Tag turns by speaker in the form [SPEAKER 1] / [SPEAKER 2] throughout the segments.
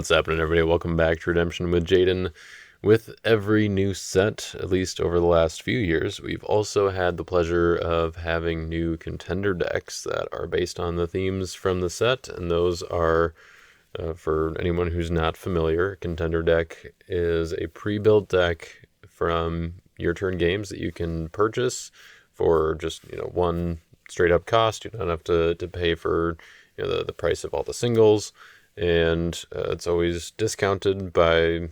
[SPEAKER 1] What's happening, everybody? Welcome back to Redemption with Jaden. With every new set, at least over the last few years, we've also had the pleasure of having new contender decks that are based on the themes from the set, and those are, for anyone who's not familiar, Contender Deck is a pre-built deck from Your Turn Games that you can purchase for just one straight up cost. You don't have to pay for the price of all the singles, and it's always discounted by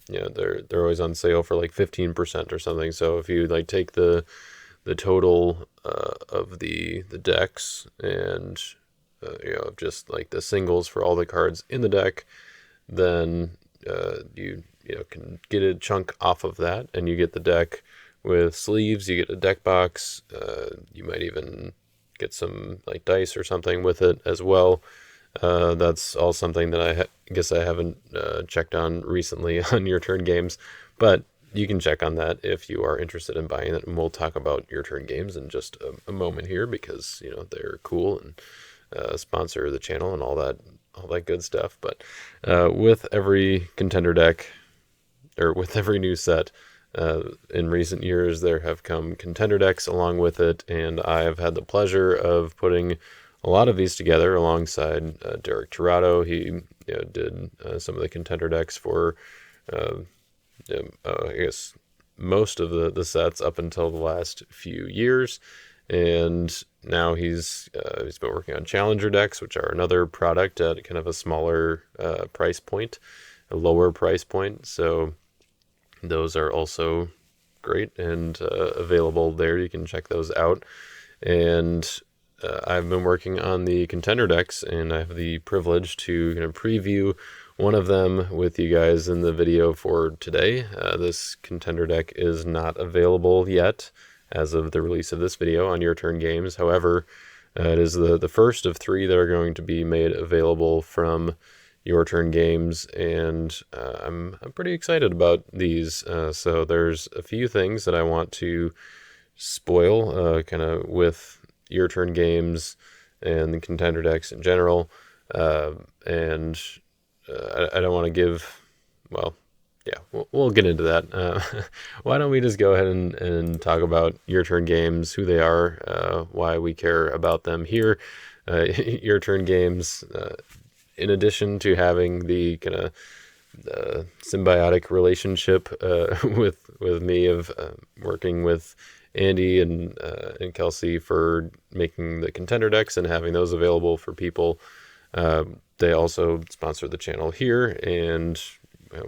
[SPEAKER 1] they're always on sale for like 15% or something. So if you take the total of the decks and just like the singles for all the cards in the deck, then you can get a chunk off of that, and you get the deck with sleeves. You get a deck box. You might even get some dice or something with it as well. That's all something that I guess I haven't checked on recently on Your Turn Games, but you can check on that if you are interested in buying it, and we'll talk about Your Turn Games in just a moment here, because they're cool and sponsor the channel and all that good stuff. But with every contender deck, or with every new set, in recent years there have come contender decks along with it, and I've had the pleasure of putting a lot of these together alongside Derek Tirado. He did some of the contender decks for I guess most of the sets up until the last few years, and now he's been working on challenger decks, which are another product at kind of a smaller price point, a lower price point. So those are also great and available there. You can check those out. And I've been working on the contender decks, and I have the privilege to preview one of them with you guys in the video for today. This contender deck is not available yet as of the release of this video on Your Turn Games. However, it is the first of three that are going to be made available from Your Turn Games, and I'm pretty excited about these. So there's a few things that I want to spoil kind of with Your Turn Games and the contender decks in general, and I don't want to give, well, yeah, we'll get into that. Why don't we just go ahead and talk about Your Turn Games, who they are, why we care about them here. Your Turn Games, in addition to having the kind of symbiotic relationship with me of working with Andy and Kelsey for making the contender decks and having those available for people, they also sponsor the channel here, and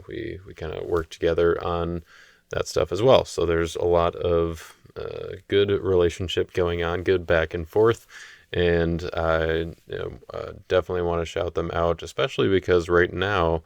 [SPEAKER 1] we kind of work together on that stuff as well. So there's a lot of good relationship going on, good back and forth, and I definitely want to shout them out, especially because right now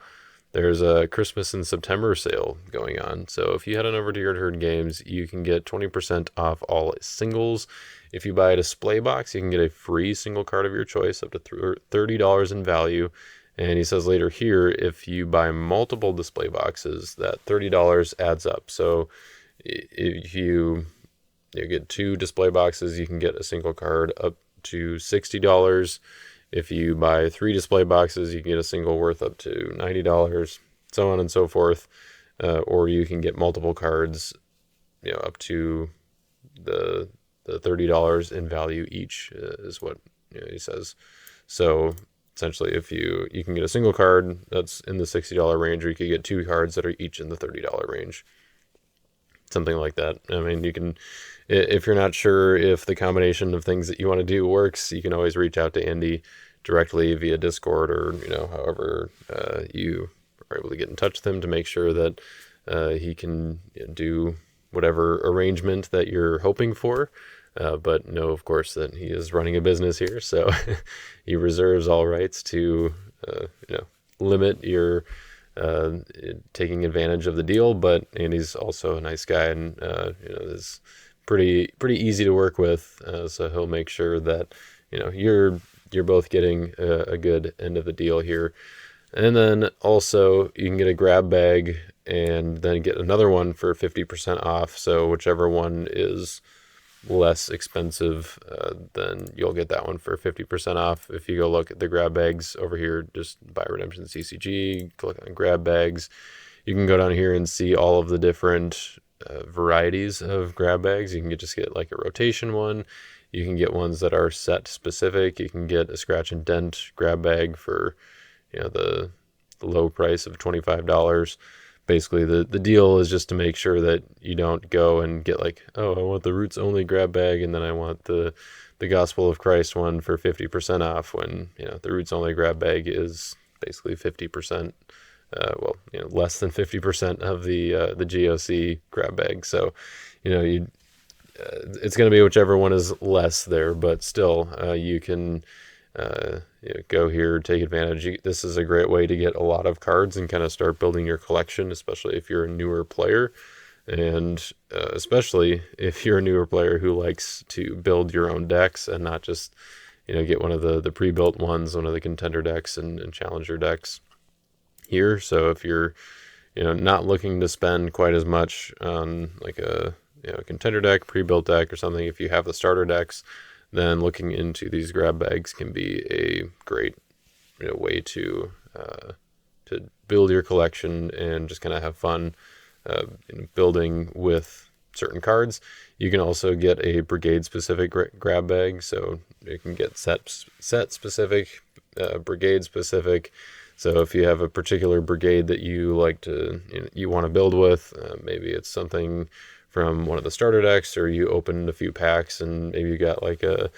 [SPEAKER 1] there's a Christmas in September sale going on. So if you head on over to Your Turn Games, you can get 20% off all singles. If you buy a display box, you can get a free single card of your choice up to $30 in value. And he says later here, if you buy multiple display boxes, that $30 adds up. So if you get two display boxes, you can get a single card up to $60. If you buy three display boxes, you can get a single worth up to $90, so on and so forth. Or you can get multiple cards, up to the $30 in value each, is what he says. So essentially, if you can get a single card that's in the $60 range, or you could get two cards that are each in the $30 range. Something like that. I mean, you can, if you're not sure if the combination of things that you want to do works, you can always reach out to Andy directly via Discord, or however you are able to get in touch with him to make sure that he can do whatever arrangement that you're hoping for. But know, of course, that he is running a business here, so he reserves all rights to limit your taking advantage of the deal. But Andy's also a nice guy, and is pretty easy to work with. So he'll make sure that you're both getting a good end of the deal here. And then also you can get a grab bag and then get another one for 50% off. So whichever one is less expensive, then you'll get that one for 50% off. If you go look at the grab bags over here, just buy Redemption CCG, click on grab bags. You can go down here and see all of the different varieties of grab bags. You can just get like a rotation one. You can get ones that are set specific. You can get a scratch and dent grab bag for, the low price of $25. Basically, the deal is just to make sure that you don't go and get like, oh, I want the Roots only grab bag, and then I want the Gospel of Christ one for 50% off, when the Roots only grab bag is basically 50%. Less than 50% of the GOC grab bag. So, it's going to be whichever one is less there, but still, you can go here, take advantage. This is a great way to get a lot of cards and kind of start building your collection, especially if you're a newer player, and especially if you're a newer player who likes to build your own decks and not just get one of the pre-built ones, one of the contender decks and challenger decks here. So if you're not looking to spend quite as much on like a contender deck, pre-built deck or something, if you have the starter decks, then looking into these grab bags can be a great way to build your collection and just kind of have fun building with certain cards. You can also get a brigade specific grab bag, so you can get set specific, brigade specific. So if you have a particular brigade that you like to you want to build with, maybe it's something from one of the starter decks, or you opened a few packs and maybe you got like an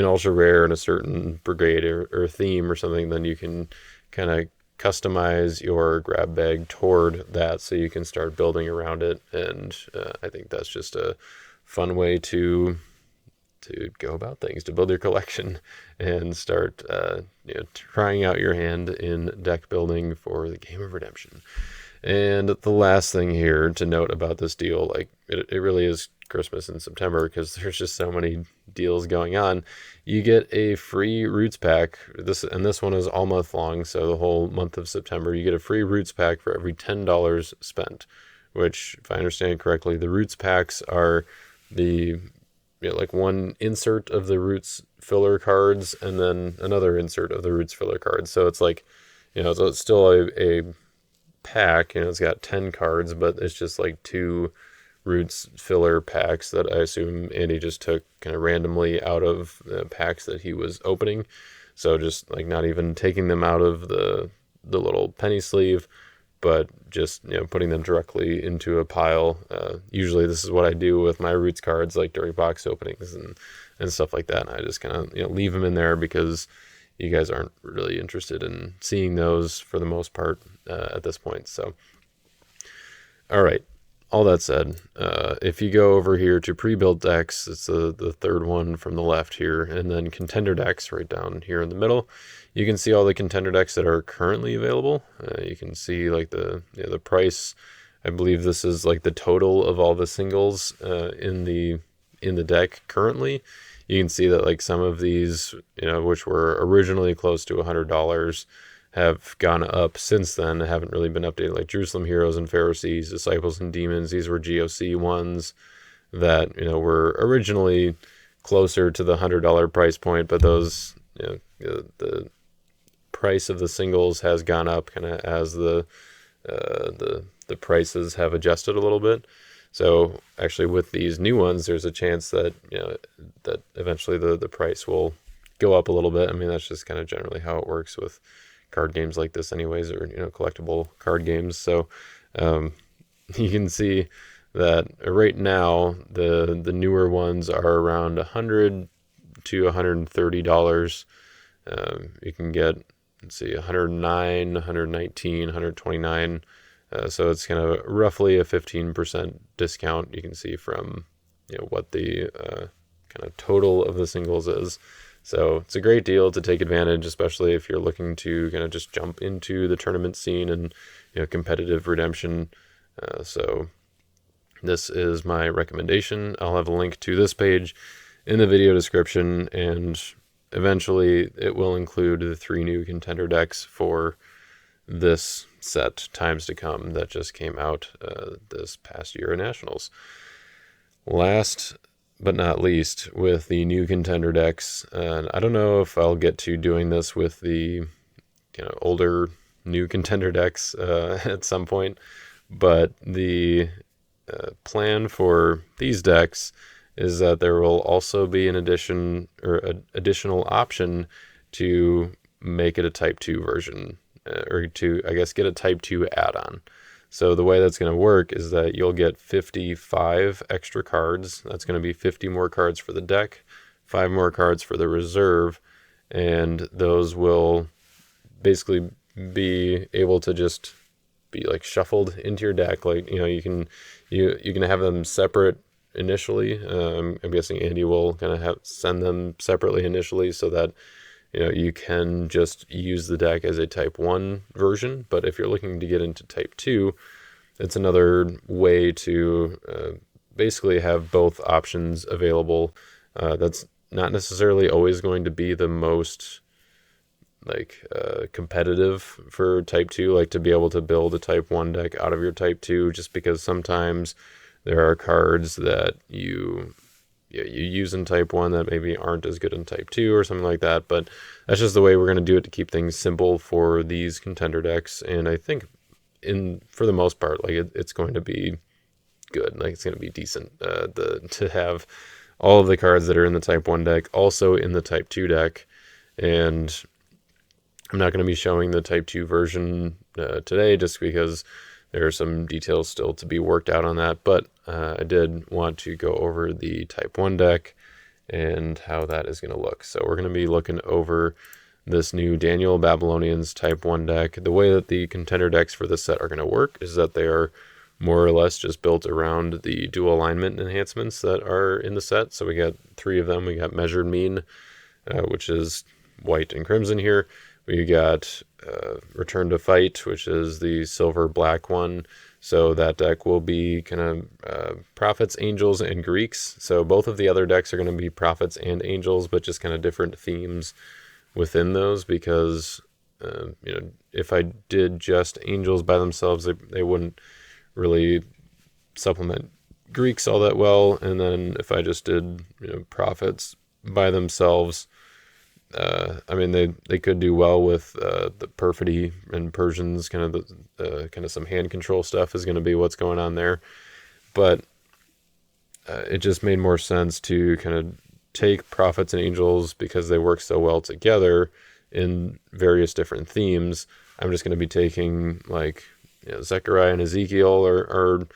[SPEAKER 1] ultra rare and a certain brigade or theme or something, then you can kind of customize your grab bag toward that so you can start building around it. And I think that's just a fun way to go about things, to build your collection and start trying out your hand in deck building for the game of Redemption. And the last thing here to note about this deal, like it really is Christmas in September because there's just so many deals going on. You get a free Roots pack. This one is all month long, so the whole month of September you get a free Roots pack for every $10 spent. Which, if I understand correctly, the Roots packs are the like one insert of the Roots filler cards and then another insert of the Roots filler cards. So it's like, so it's still a pack, it's got 10 cards, but it's just like two Roots filler packs that I assume Andy just took kind of randomly out of the packs that he was opening. So just like not even taking them out of the little penny sleeve, but just putting them directly into a pile. Usually this is what I do with my Roots cards, like during box openings and stuff like that. And I just kind of leave them in there because you guys aren't really interested in seeing those for the most part at this point. So, all right. All that said, if you go over here to pre-built decks, it's the third one from the left here, and then contender decks right down here in the middle. You can see all the contender decks that are currently available. You can see like the price. I believe this is like the total of all the singles in the deck currently. You can see that like some of these, which were originally close to $100, have gone up since then. Haven't really been updated. Like Jerusalem Heroes and Pharisees, Disciples and Demons. These were GOC ones that were originally closer to the $100 price point, but those the price of the singles has gone up kind of as the prices have adjusted a little bit. So actually with these new ones, there's a chance that that eventually the price will go up a little bit. I mean, that's just kind of generally how it works with card games like this anyways, or collectible card games. So you can see that right now the newer ones are around $100 to $130. You can get, let's see, 109, 119, 129. So it's kind of roughly a 15% discount. You can see from what the kind of total of the singles is. So it's a great deal to take advantage, especially if you're looking to kind of just jump into the tournament scene and competitive Redemption. So this is my recommendation. I'll have a link to this page in the video description, and eventually it will include the 3 new contender decks for this set, Times to Come, that just came out this past year at Nationals. Last but not least, with the new contender decks, and I don't know if I'll get to doing this with the older new contender decks at some point, but the plan for these decks is that there will also be an additional option to make it a Type 2 version, or to, I guess, get a Type 2 add-on. So the way that's going to work is that you'll get 55 extra cards. That's going to be 50 more cards for the deck, 5 more cards for the reserve, and those will basically be able to just be like shuffled into your deck. Like, you can have them separate initially. I'm guessing Andy will kind of send them separately initially so that you can just use the deck as a Type 1 version. But if you're looking to get into Type 2, it's another way to basically have both options available. That's not necessarily always going to be the most competitive for Type 2, like to be able to build a Type 1 deck out of your Type 2, just because sometimes there are cards that you use in Type 1 that maybe aren't as good in Type 2 or something like that. But that's just the way we're going to do it to keep things simple for these contender decks. And I think for the most part, it's going to be good. Like, it's going to be decent to have all of the cards that are in the Type 1 deck also in the Type 2 deck. And I'm not going to be showing the Type 2 version today, just because there are some details still to be worked out on that, but I did want to go over the Type 1 deck and how that is going to look. So we're going to be looking over this new Daniel Babylonian's Type 1 deck. The way that the contender decks for this set are going to work is that they are more or less just built around the dual alignment enhancements that are in the set. So we got 3 of them. We got Measured Mean, which is white and crimson here. We got Return to Fight, which is the silver-black one. So that deck will be kind of Prophets, Angels, and Greeks. So both of the other decks are going to be Prophets and Angels, but just kind of different themes within those, because if I did just Angels by themselves, they wouldn't really supplement Greeks all that well. And then if I just did Prophets by themselves, they could do well with the Perfidy and Persians. Kind of some hand control stuff is going to be what's going on there, but it just made more sense to kind of take Prophets and Angels, because they work so well together in various different themes. I'm just going to be taking Zechariah and Ezekiel are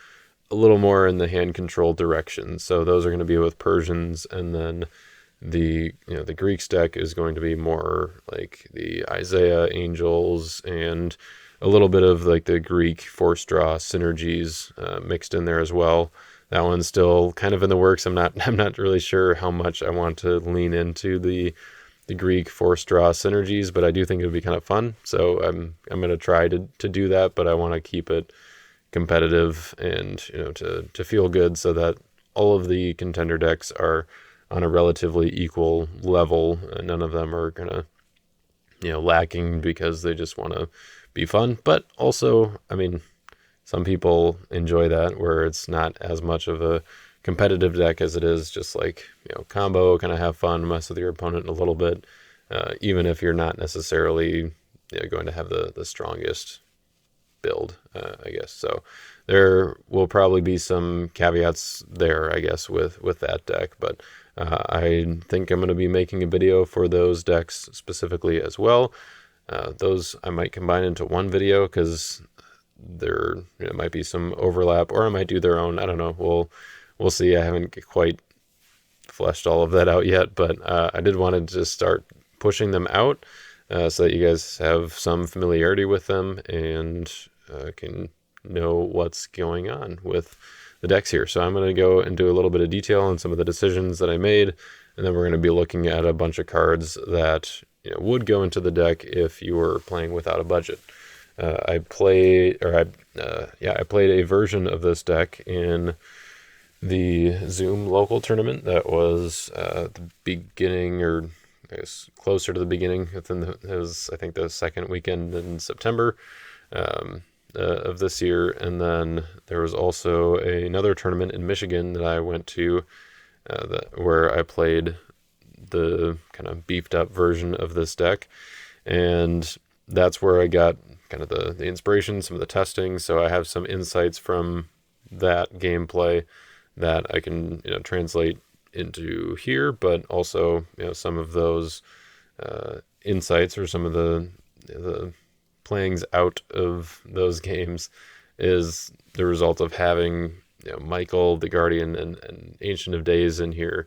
[SPEAKER 1] a little more in the hand control direction. So those are going to be with Persians, and then the Greeks deck is going to be more like the Isaiah Angels and a little bit of the Greek force draw synergies mixed in there as well. That one's still kind of in the works. I'm not really sure how much I want to lean into the Greek force draw synergies, but I do think it would be kind of fun. So I'm going to try to do that, but I want to keep it competitive and to feel good, so that all of the contender decks are on a relatively equal level. None of them are gonna lacking because they just want to be fun. But also, some people enjoy that, where it's not as much of a competitive deck as it is just combo, kind of have fun, mess with your opponent a little bit, even if you're not necessarily going to have the strongest build, I guess. So there will probably be some caveats there, I guess, with that deck, but I think I'm going to be making a video for those decks specifically as well. Those I might combine into one video, because there might be some overlap, or I might do their own. I don't know. We'll see. I haven't quite fleshed all of that out yet, but I did want to just start pushing them out so that you guys have some familiarity with them and can know what's going on with the decks here. So I'm going to go and do a little bit of detail on some of the decisions that I made, and then we're going to be looking at a bunch of cards that would go into the deck if you were playing without a budget. I played a version of this deck in the Zoom local tournament that was the beginning, or I guess closer to the beginning. It was, I think, the second weekend in September of this year. And then there was also another tournament in Michigan that I went to where I played the kind of beefed up version of this deck, and that's where I got kind of the inspiration, some of the testing. So I have some insights from that gameplay that I can translate into here, but also some of those insights or some of the playings out of those games is the result of having Michael, the Guardian, and Ancient of Days in here.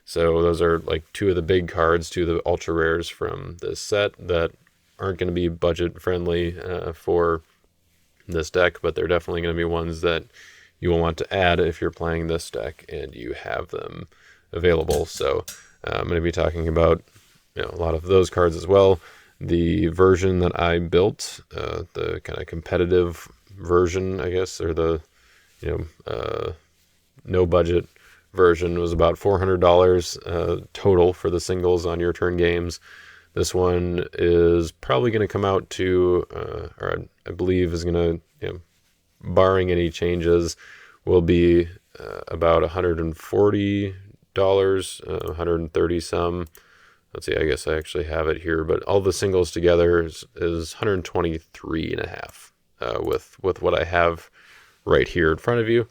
[SPEAKER 1] So those are like two of the big cards, two of the ultra rares from this set that aren't going to be budget friendly for this deck, but they're definitely going to be ones that you will want to add if you're playing this deck and you have them available. So I'm going to be talking about a lot of those cards as well. The version that I built, the kind of competitive version, I guess, or the no budget version, was about $400 total for the singles on your turn games. This one is probably going to come out to, or I believe is going to, barring any changes, will be about $140, 130 some. Let's see, I guess I actually have it here, but all the singles together is 123 and a half with what I have right here in front of you.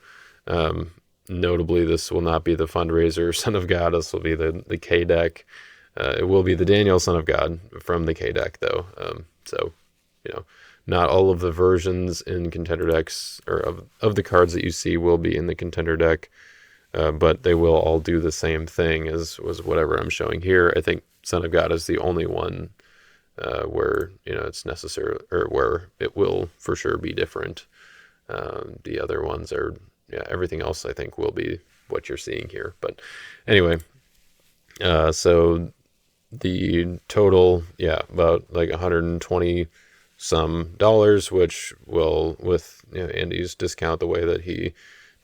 [SPEAKER 1] Notably, this will not be the Fundraiser Son of God. This will be the K deck. It will be the Daniel Son of God from the K deck, though. So, not all of the versions in Contender decks, or of the cards that you see, will be in the Contender deck, but they will all do the same thing as was whatever I'm showing here. I think Son of God is the only one where it's necessary, or where it will for sure be different. The other ones are, everything else I think will be what you're seeing here. But anyway, so the total, about like 120 some dollars, which will, with Andy's discount, the way that he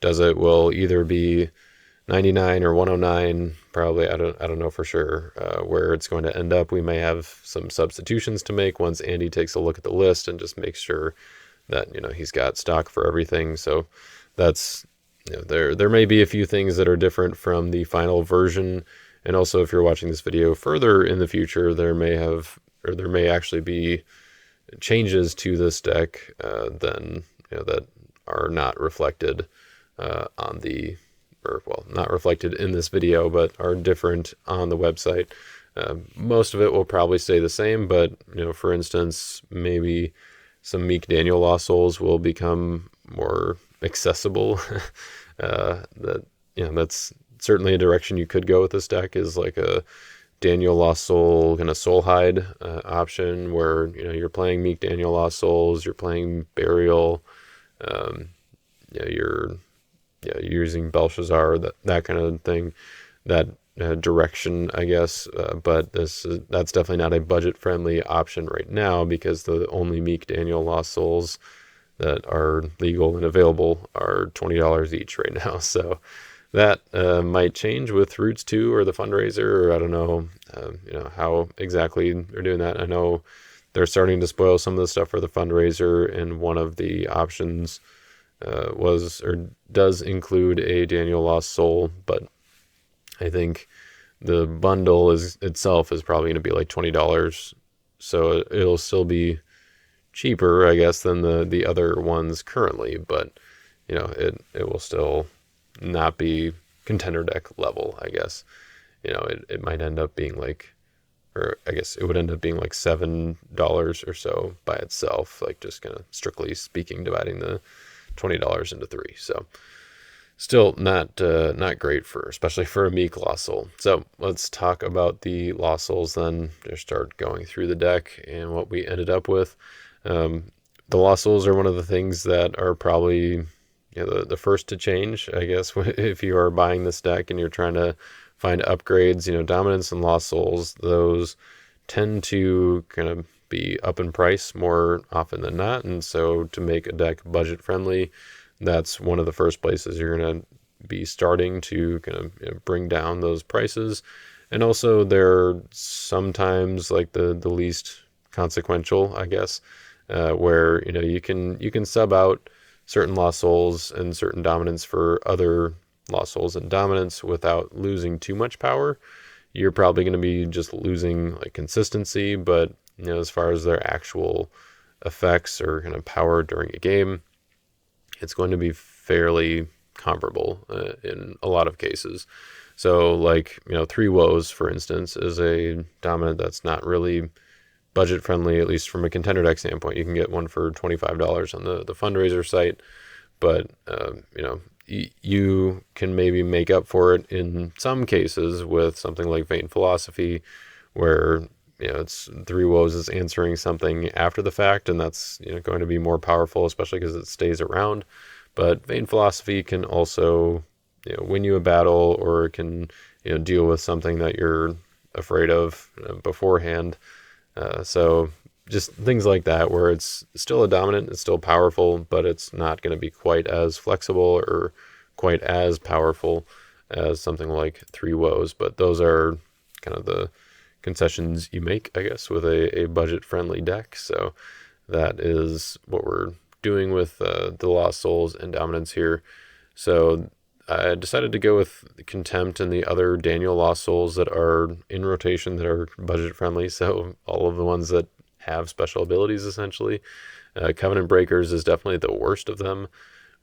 [SPEAKER 1] does it, will either be 99 or 109, probably. I don't know for sure where it's going to end up. We may have some substitutions to make once Andy takes a look at the list and just makes sure that he's got stock for everything. So that's there may be a few things that are different from the final version. And also, if you're watching this video further in the future, there may actually be changes to this deck then that are not reflected not reflected in this video, but are different on the website. Most of it will probably stay the same, but for instance, maybe some Meek Daniel Lost Souls will become more accessible. That's certainly a direction you could go with this deck, is like a Daniel Lost Soul kind of Soul Hide option, where you're playing Meek Daniel Lost Souls, you're playing Burial, you're using Belshazzar, that kind of thing, that direction, I guess. But that's definitely not a budget friendly option right now, because the only Meek Daniel Lost Souls that are legal and available are $20 each right now. So that might change with Roots 2 or the Fundraiser, or I don't know, how exactly they're doing that. I know they're starting to spoil some of the stuff for the Fundraiser, and one of the options does include a Daniel Lost Soul, but I think the bundle itself is probably going to be like $20, so it'll still be cheaper, I guess, than the other ones currently, but it will still not be Contender Deck level, I guess. It might end up being like, or I guess it would end up being like $7 or so by itself, like just kind of strictly speaking, dividing the $20 into 3. So still not great, especially for a Meek Lost Soul. So let's talk about the Lost Souls then. Just start going through the deck and what we ended up with. The Lost Souls are one of the things that are probably the first to change, I guess, if you are buying this deck and you're trying to find upgrades. Dominance and Lost Souls, those tend to kind of be up in price more often than not, and so to make a deck budget friendly, that's one of the first places you're going to be starting to kind of bring down those prices. And also, they're sometimes like the least consequential, I guess, where you can sub out certain Lost Souls and certain Dominance for other Lost Souls and Dominance without losing too much power. You're probably going to be just losing like consistency, but as far as their actual effects or kind of power during a game, it's going to be fairly comparable in a lot of cases. So like, Three Woes, for instance, is a dominant that's not really budget friendly, at least from a contender deck standpoint. You can get one for $25 on the fundraiser site, but you can maybe make up for it in some cases with something like Vain Philosophy, where it's Three Woes is answering something after the fact, and that's going to be more powerful, especially because it stays around. But Vain Philosophy can also win you a battle, or it can deal with something that you're afraid of beforehand. So just things like that, where it's still a dominant, it's still powerful, but it's not going to be quite as flexible or quite as powerful as something like Three Woes. But those are kind of the concessions you make, I guess, with a budget-friendly deck. So that is what we're doing with the Lost Souls and Dominance here. So I decided to go with Contempt and the other Daniel Lost Souls that are in rotation that are budget-friendly. So all of the ones that have special abilities, essentially. Covenant Breakers is definitely the worst of them,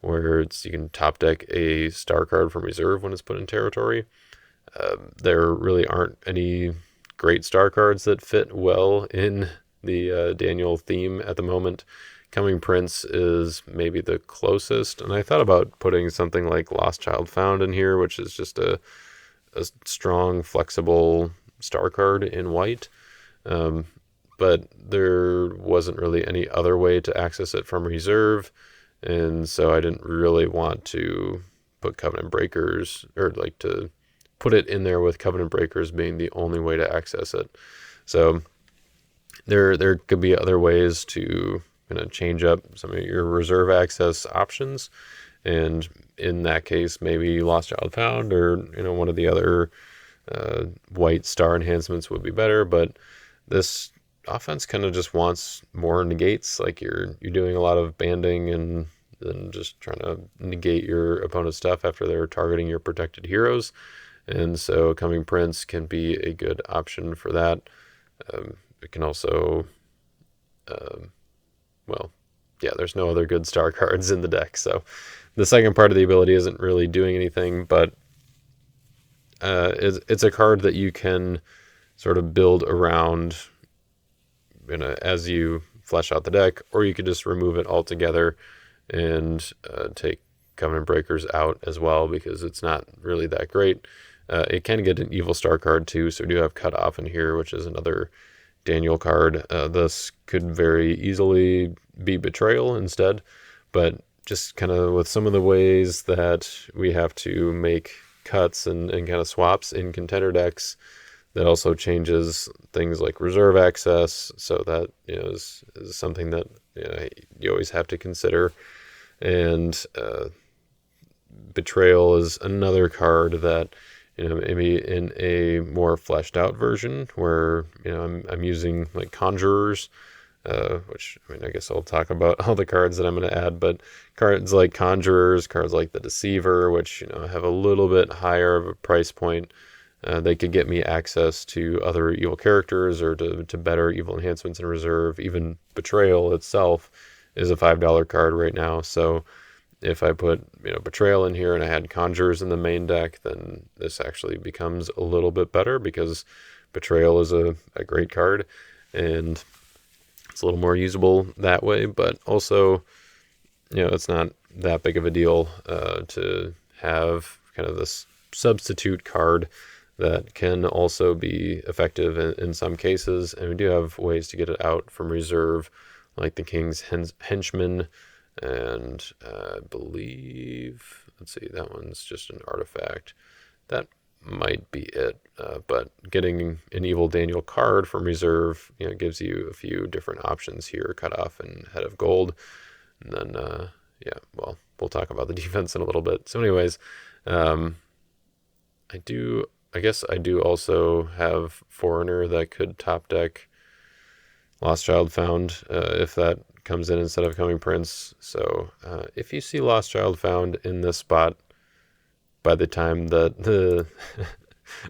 [SPEAKER 1] where you can top deck a star card from reserve when it's put in territory. There really aren't any great star cards that fit well in the Daniel theme at the moment. Coming Prince is maybe the closest, and I thought about putting something like Lost Child Found in here, which is just a strong, flexible star card in white. But there wasn't really any other way to access it from reserve, and so I didn't really want to put Covenant Breakers, or like to put it in there with Covenant Breakers being the only way to access it. So there could be other ways to change up some of your reserve access options, and in that case, maybe Lost Child Found or one of the other white star enhancements would be better. But this offense kind of just wants more negates. Like you're doing a lot of banding and then just trying to negate your opponent's stuff after they're targeting your protected heroes. And so Coming Prince can be a good option for that. It can also, there's no other good star cards in the deck. So the second part of the ability isn't really doing anything, but it's a card that you can sort of build around as you flesh out the deck, or you could just remove it altogether and take Covenant Breakers out as well, because it's not really that great. It can get an Evil Star card too, so we do have Cutoff in here, which is another Daniel card. This could very easily be Betrayal instead, but just kind of with some of the ways that we have to make cuts and kind of swaps in contender decks, that also changes things like reserve access. So that is something that you always have to consider. And Betrayal is another card that maybe in a more fleshed out version where I'm using like Conjurers, which I guess I'll talk about all the cards that I'm going to add, but cards like Conjurers, cards like the Deceiver, which have a little bit higher of a price point. They could get me access to other evil characters or to better evil enhancements in reserve. Even Betrayal itself is a $5 card right now. So if I put Betrayal in here and I had Conjurers in the main deck, then this actually becomes a little bit better, because Betrayal is a great card and it's a little more usable that way. But also, it's not that big of a deal to have kind of this substitute card that can also be effective in some cases. And we do have ways to get it out from reserve, like the King's Henchman, and I believe, let's see, that one's just an artifact. That might be it. But getting an Evil Daniel card from reserve, gives you a few different options here: Cutoff and Head of Gold. And then, we'll talk about the defense in a little bit. So anyways, I guess I do also have Foreigner that could top deck Lost Child Found if that comes in instead of Coming Prince. So if you see Lost Child Found in this spot, by the time that the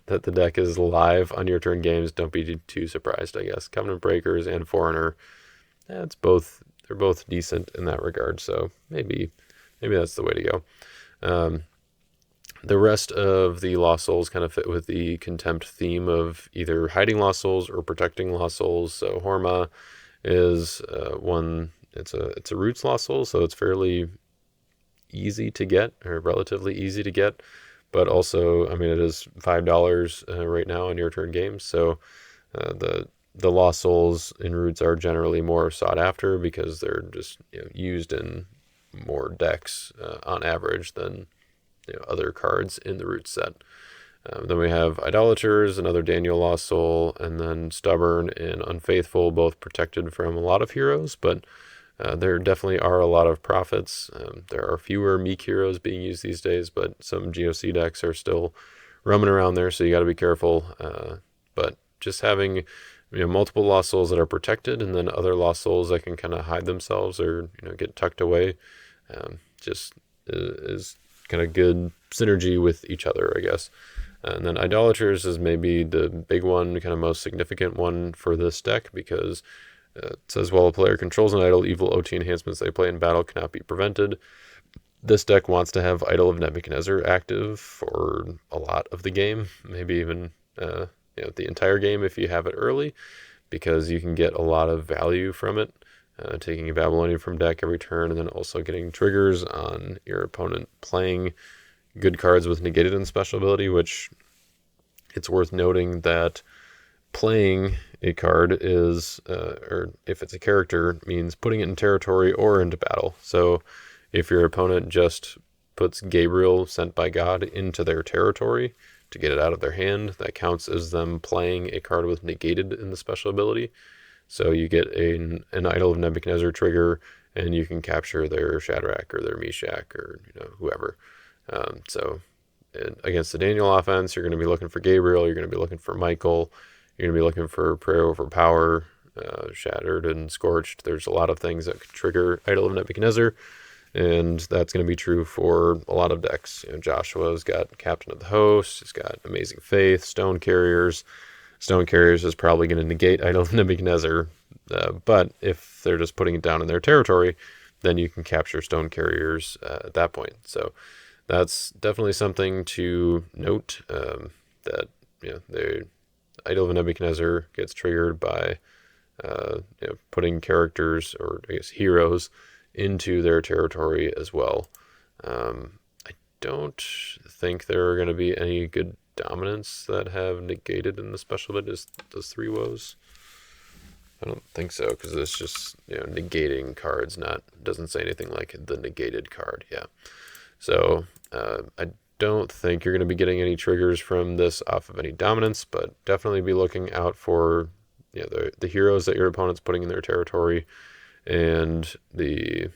[SPEAKER 1] that the deck is live on your turn games, don't be too surprised, I guess. Covenant Breakers and Foreigner, they're both decent in that regard, so maybe that's the way to go. The rest of the Lost Souls kind of fit with the Contempt theme of either hiding Lost Souls or protecting Lost Souls. So Horma is one. It's a Roots Lost Soul, so it's fairly easy to get, or relatively easy to get. But also, I mean, it is $5 right now on your turn games. So the Lost Souls in Roots are generally more sought after because they're just used in more decks on average than other cards in the Roots set. Then we have Idolaters, another Daniel Lost Soul, and then Stubborn and Unfaithful, both protected from a lot of heroes, but there definitely are a lot of profits. There are fewer Meek heroes being used these days, but some GOC decks are still roaming around there, so you got to be careful. But just having multiple Lost Souls that are protected, and then other Lost Souls that can kind of hide themselves or get tucked away, just is kind of good synergy with each other, I guess. And then Idolaters is maybe the big one, kind of most significant one for this deck, because it says, while a player controls an idol, evil OT enhancements they play in battle cannot be prevented. This deck wants to have Idol of Nebuchadnezzar active for a lot of the game, maybe even the entire game if you have it early, because you can get a lot of value from it. Taking a Babylonian from deck every turn, and then also getting triggers on your opponent playing good cards with negated and special ability, which it's worth noting that playing a card is, or if it's a character, means putting it in territory or into battle. So if your opponent just puts Gabriel sent by God into their territory to get it out of their hand, that counts as them playing a card with negated in the special ability. So you get an Idol of Nebuchadnezzar trigger, and you can capture their Shadrach or their Meshach or whoever. So against the Daniel offense, you're going to be looking for Gabriel, you're going to be looking for Michael, you're going to be looking for Prayer Over Power, Shattered and Scorched. There's a lot of things that could trigger Idol of Nebuchadnezzar, and that's going to be true for a lot of decks. Joshua's got Captain of the Host, he's got Amazing Faith, Stone Carriers. Stone Carriers is probably going to negate Idol of Nebuchadnezzar, but if they're just putting it down in their territory, then you can capture Stone Carriers at that point. So that's definitely something to note, that the Idol of Nebuchadnezzar gets triggered by putting characters, or I guess heroes, into their territory as well. I don't think there are going to be any good dominants that have negated in the special bit. Does 3 woes? I don't think so, because it's just negating cards, doesn't say anything like the negated card. Yeah. So I don't think you're going to be getting any triggers from this off of any dominance, but definitely be looking out for the heroes that your opponent's putting in their territory, and the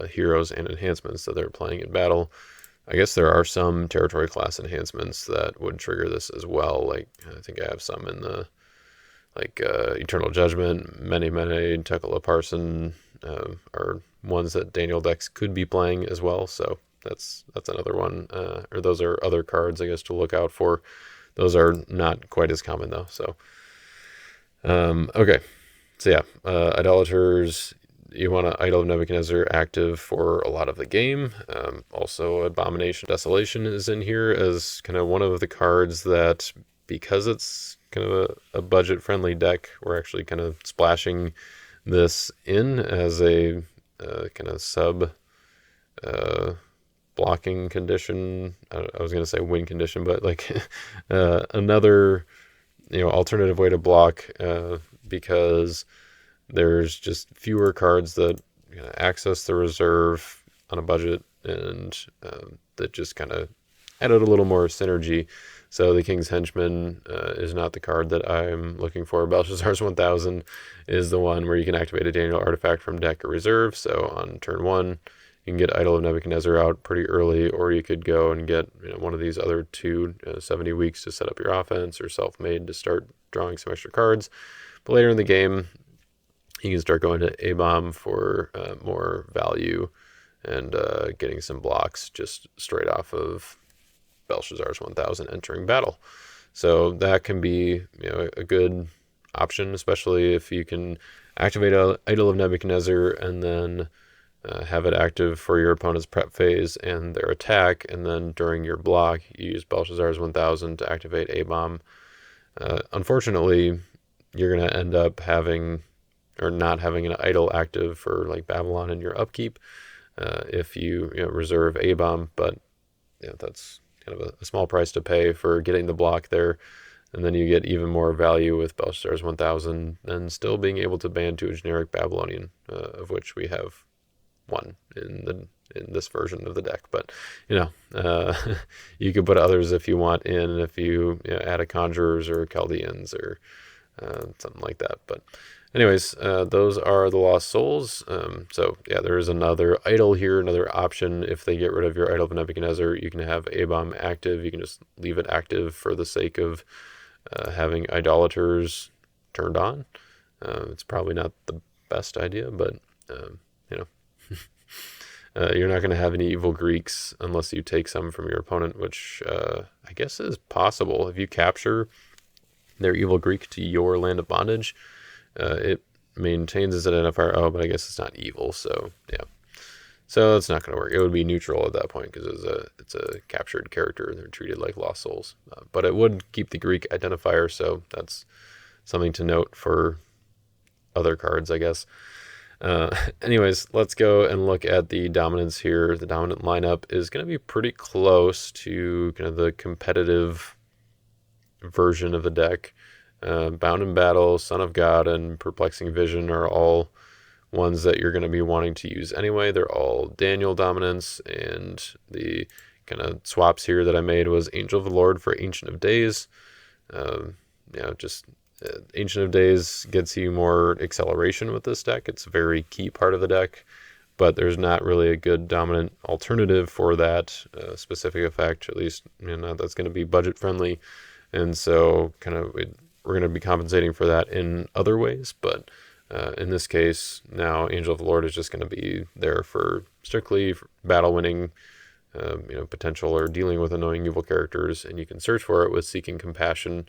[SPEAKER 1] heroes and enhancements that they're playing in battle. I guess there are some territory class enhancements that would trigger this as well. Like, I think I have some in the, Eternal Judgment, Mene, Tekla Parson, are ones that Daniel decks could be playing as well. So that's another one. Or those are other cards, I guess, to look out for. Those are not quite as common, though. So, okay. So, yeah, Idolaters, you want an Idol of Nebuchadnezzar active for a lot of the game. Also, Abomination Desolation is in here as kind of one of the cards that, because it's kind of a budget-friendly deck, we're actually kind of splashing this in as a kind of sub blocking condition. I was going to say win condition, but another alternative way to block, because there's just fewer cards that access the reserve on a budget, and that just kind of added a little more synergy. So the King's Henchman is not the card that I'm looking for. Belshazzar's 1000 is the one where you can activate a Daniel artifact from deck or reserve. So on turn 1, you can get Idol of Nebuchadnezzar out pretty early, or you could go and get one of these other 70 weeks to set up your offense, or Self-Made to start drawing some extra cards. But later in the game, you can start going to A-Bomb for more value and getting some blocks just straight off of Belshazzar's 1000 entering battle. So that can be, a good option, especially if you can activate Idol of Nebuchadnezzar and then have it active for your opponent's prep phase and their attack, and then during your block, you use Belshazzar's 1000 to activate A-Bomb. Unfortunately, you're going to end up having or not having an idol active for like Babylon in your upkeep if you, reserve A-Bomb, but that's kind of a small price to pay for getting the block there. And then you get even more value with Belshazzar's 1000 and still being able to ban to a generic Babylonian, of which we have one in this version of the deck. But you could put others if you want in, if you, add a Conjurers or Chaldeans or something like that. But anyways, those are the Lost Souls. So yeah, there is another idol here, another option. If they get rid of your Idol of Nebuchadnezzar, you can have A-Bomb active. You can just leave it active for the sake of having idolaters turned on. It's probably not the best idea, but you're not going to have any evil Greeks unless you take some from your opponent, which I guess is possible. If you capture their evil Greek to your land of bondage, it maintains its identifier. Oh, but I guess it's not evil, so yeah. So it's not going to work. It would be neutral at that point because it's a captured character and they're treated like lost souls. But it would keep the Greek identifier, so that's something to note for other cards, I guess. Anyways, let's go and look at the dominance here. The dominant lineup is going to be pretty close to kind of the competitive version of the deck. Bound in Battle, Son of God, and Perplexing Vision are all ones that you're going to be wanting to use anyway. They're all Daniel dominance, and the kind of swaps here that I made was Angel of the Lord for Ancient of Days. Ancient of Days gets you more acceleration with this deck. It's a very key part of the deck, but there's not really a good dominant alternative for that specific effect, at least that's going to be budget friendly. And so we're going to be compensating for that in other ways, but in this case, now Angel of the Lord is just going to be there for strictly battle winning, potential or dealing with annoying evil characters, and you can search for it with Seeking Compassion,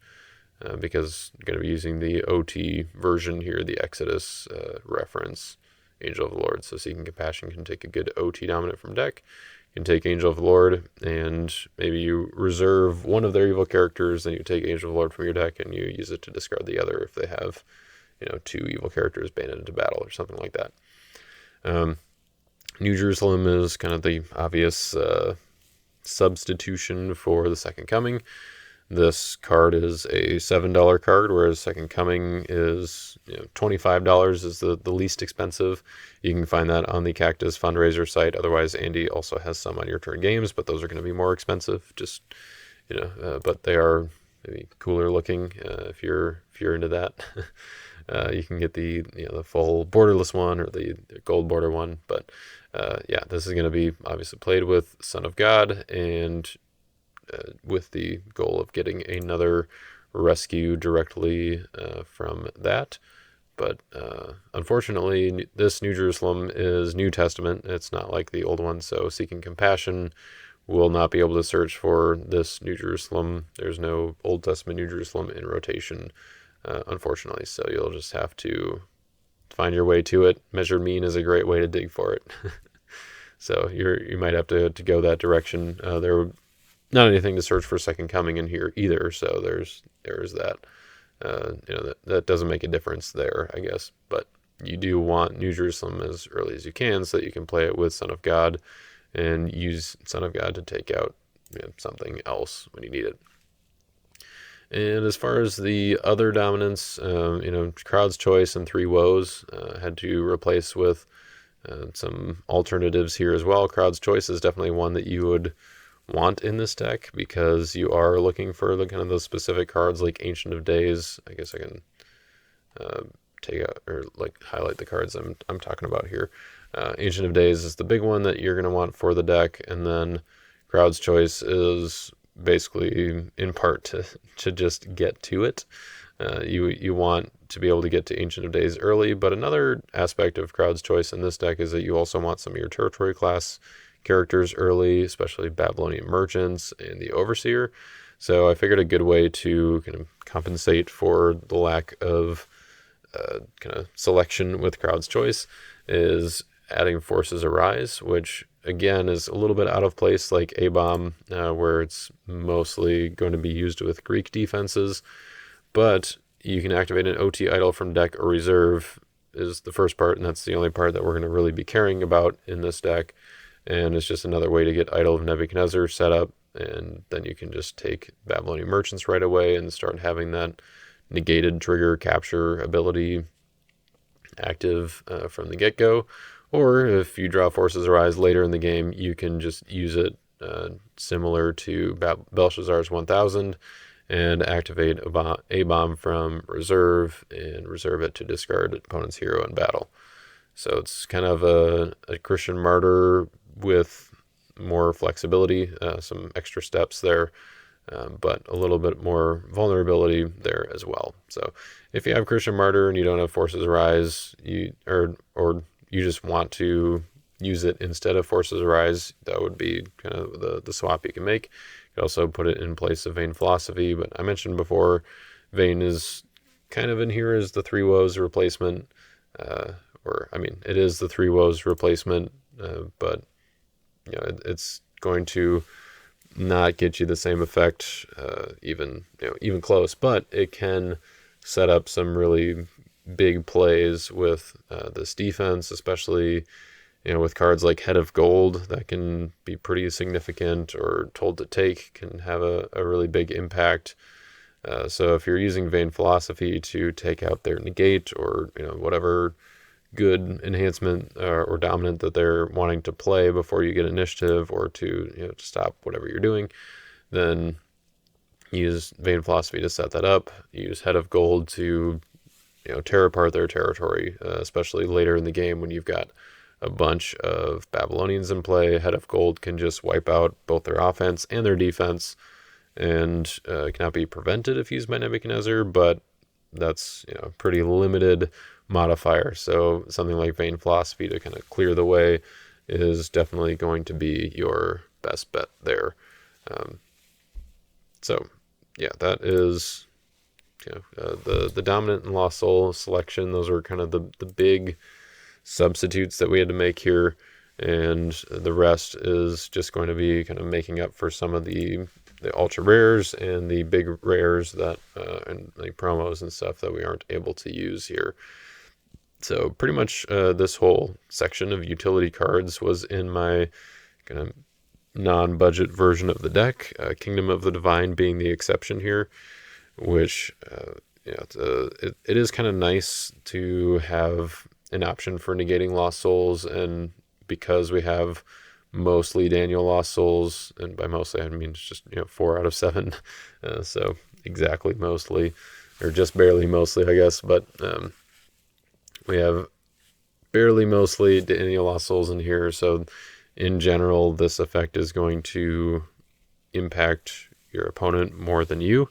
[SPEAKER 1] because you're going to be using the OT version here, the Exodus reference, Angel of the Lord. So Seeking Compassion can take a good OT dominant from deck. You can take Angel of the Lord, and maybe you reserve one of their evil characters, then you take Angel of the Lord from your deck, and you use it to discard the other if they have, two evil characters banded into battle or something like that. New Jerusalem is kind of the obvious substitution for the Second Coming. This card is a $7 card, whereas Second Coming is $25 is the least expensive. You can find that on the Cactus fundraiser site. Otherwise, Andy also has some on Your Turn Games, but those are going to be more expensive. But they are maybe cooler looking if you're into that. You can get the full borderless one or the gold border one. But this is going to be obviously played with Son of God and with the goal of getting another rescue directly from that. But unfortunately, this New Jerusalem is New Testament. It's not like the old one, so Seeking Compassion will not be able to search for this New Jerusalem. There's no Old Testament New Jerusalem in rotation, unfortunately, so you'll just have to find your way to it. Measured Mean is a great way to dig for it. So you might have to go that direction. There not anything to search for Second Coming in here either, so there's that. That doesn't make a difference there, I guess. But you do want New Jerusalem as early as you can so that you can play it with Son of God and use Son of God to take out something else when you need it. And as far as the other dominance, Crowd's Choice and Three Woes had to replace with some alternatives here as well. Crowd's Choice is definitely one that you would want in this deck because you are looking for the kind of those specific cards like Ancient of Days. I guess I can take out or highlight the cards I'm talking about here. Ancient of Days is the big one that you're going to want for the deck, and then Crowd's Choice is basically in part to just get to it. You want to be able to get to Ancient of Days early, but another aspect of Crowd's Choice in this deck is that you also want some of your territory class characters early, especially Babylonian Merchants and the Overseer. So I figured a good way to kind of compensate for the lack of kind of selection with Crowd's Choice is adding Forces Arise, which again is a little bit out of place like A-Bomb, where it's mostly going to be used with Greek defenses, but you can activate an OT idol from deck or reserve is the first part, and that's the only part that we're going to really be caring about in this deck, and it's just another way to get Idol of Nebuchadnezzar set up, and then you can just take Babylonian Merchants right away and start having that negated trigger capture ability active from the get-go. Or if you draw Forces Arise later in the game, you can just use it similar to Belshazzar's 1000 and activate A-Bomb from reserve and reserve it to discard opponent's hero in battle. So it's kind of a Christian Martyr with more flexibility, some extra steps there, but a little bit more vulnerability there as well. So if you have Christian Martyr and you don't have Forces Arise, or you just want to use it instead of Forces Arise, that would be kind of the swap you can make. You could also put it in place of Vain Philosophy, but I mentioned before, Vain is kind of in here as the Three Woes replacement, it is the Three Woes replacement, but it's going to not get you the same effect, even close, but it can set up some really big plays with this defense, especially with cards like Head of Gold that can be pretty significant, or Told to Take can have a really big impact. So if you're using Vain Philosophy to take out their negate, or whatever good enhancement or dominant that they're wanting to play before you get initiative, or to stop whatever you're doing, then use Vain Philosophy to set that up. Use Head of Gold to tear apart their territory, especially later in the game when you've got a bunch of Babylonians in play. Head of Gold can just wipe out both their offense and their defense, and cannot be prevented if used by Nebuchadnezzar, but that's a pretty limited modifier. So something like Vain Philosophy to kind of clear the way is definitely going to be your best bet there. So yeah, that is the dominant and Lost Soul selection. Those were kind of the big substitutes that we had to make here, and the rest is just going to be kind of making up for some of the ultra rares and the big rares that and like promos and stuff that we aren't able to use here. So pretty much this whole section of utility cards was in my kind of non-budget version of the deck, Kingdom of the Divine being the exception here, which it is kind of nice to have an option for negating Lost Souls, and because we have mostly Daniel Lost Souls, and by mostly I mean it's just 4 out of 7, so exactly mostly, or just barely mostly I guess, but we have barely mostly Daniel Lost Souls in here, so in general this effect is going to impact your opponent more than you.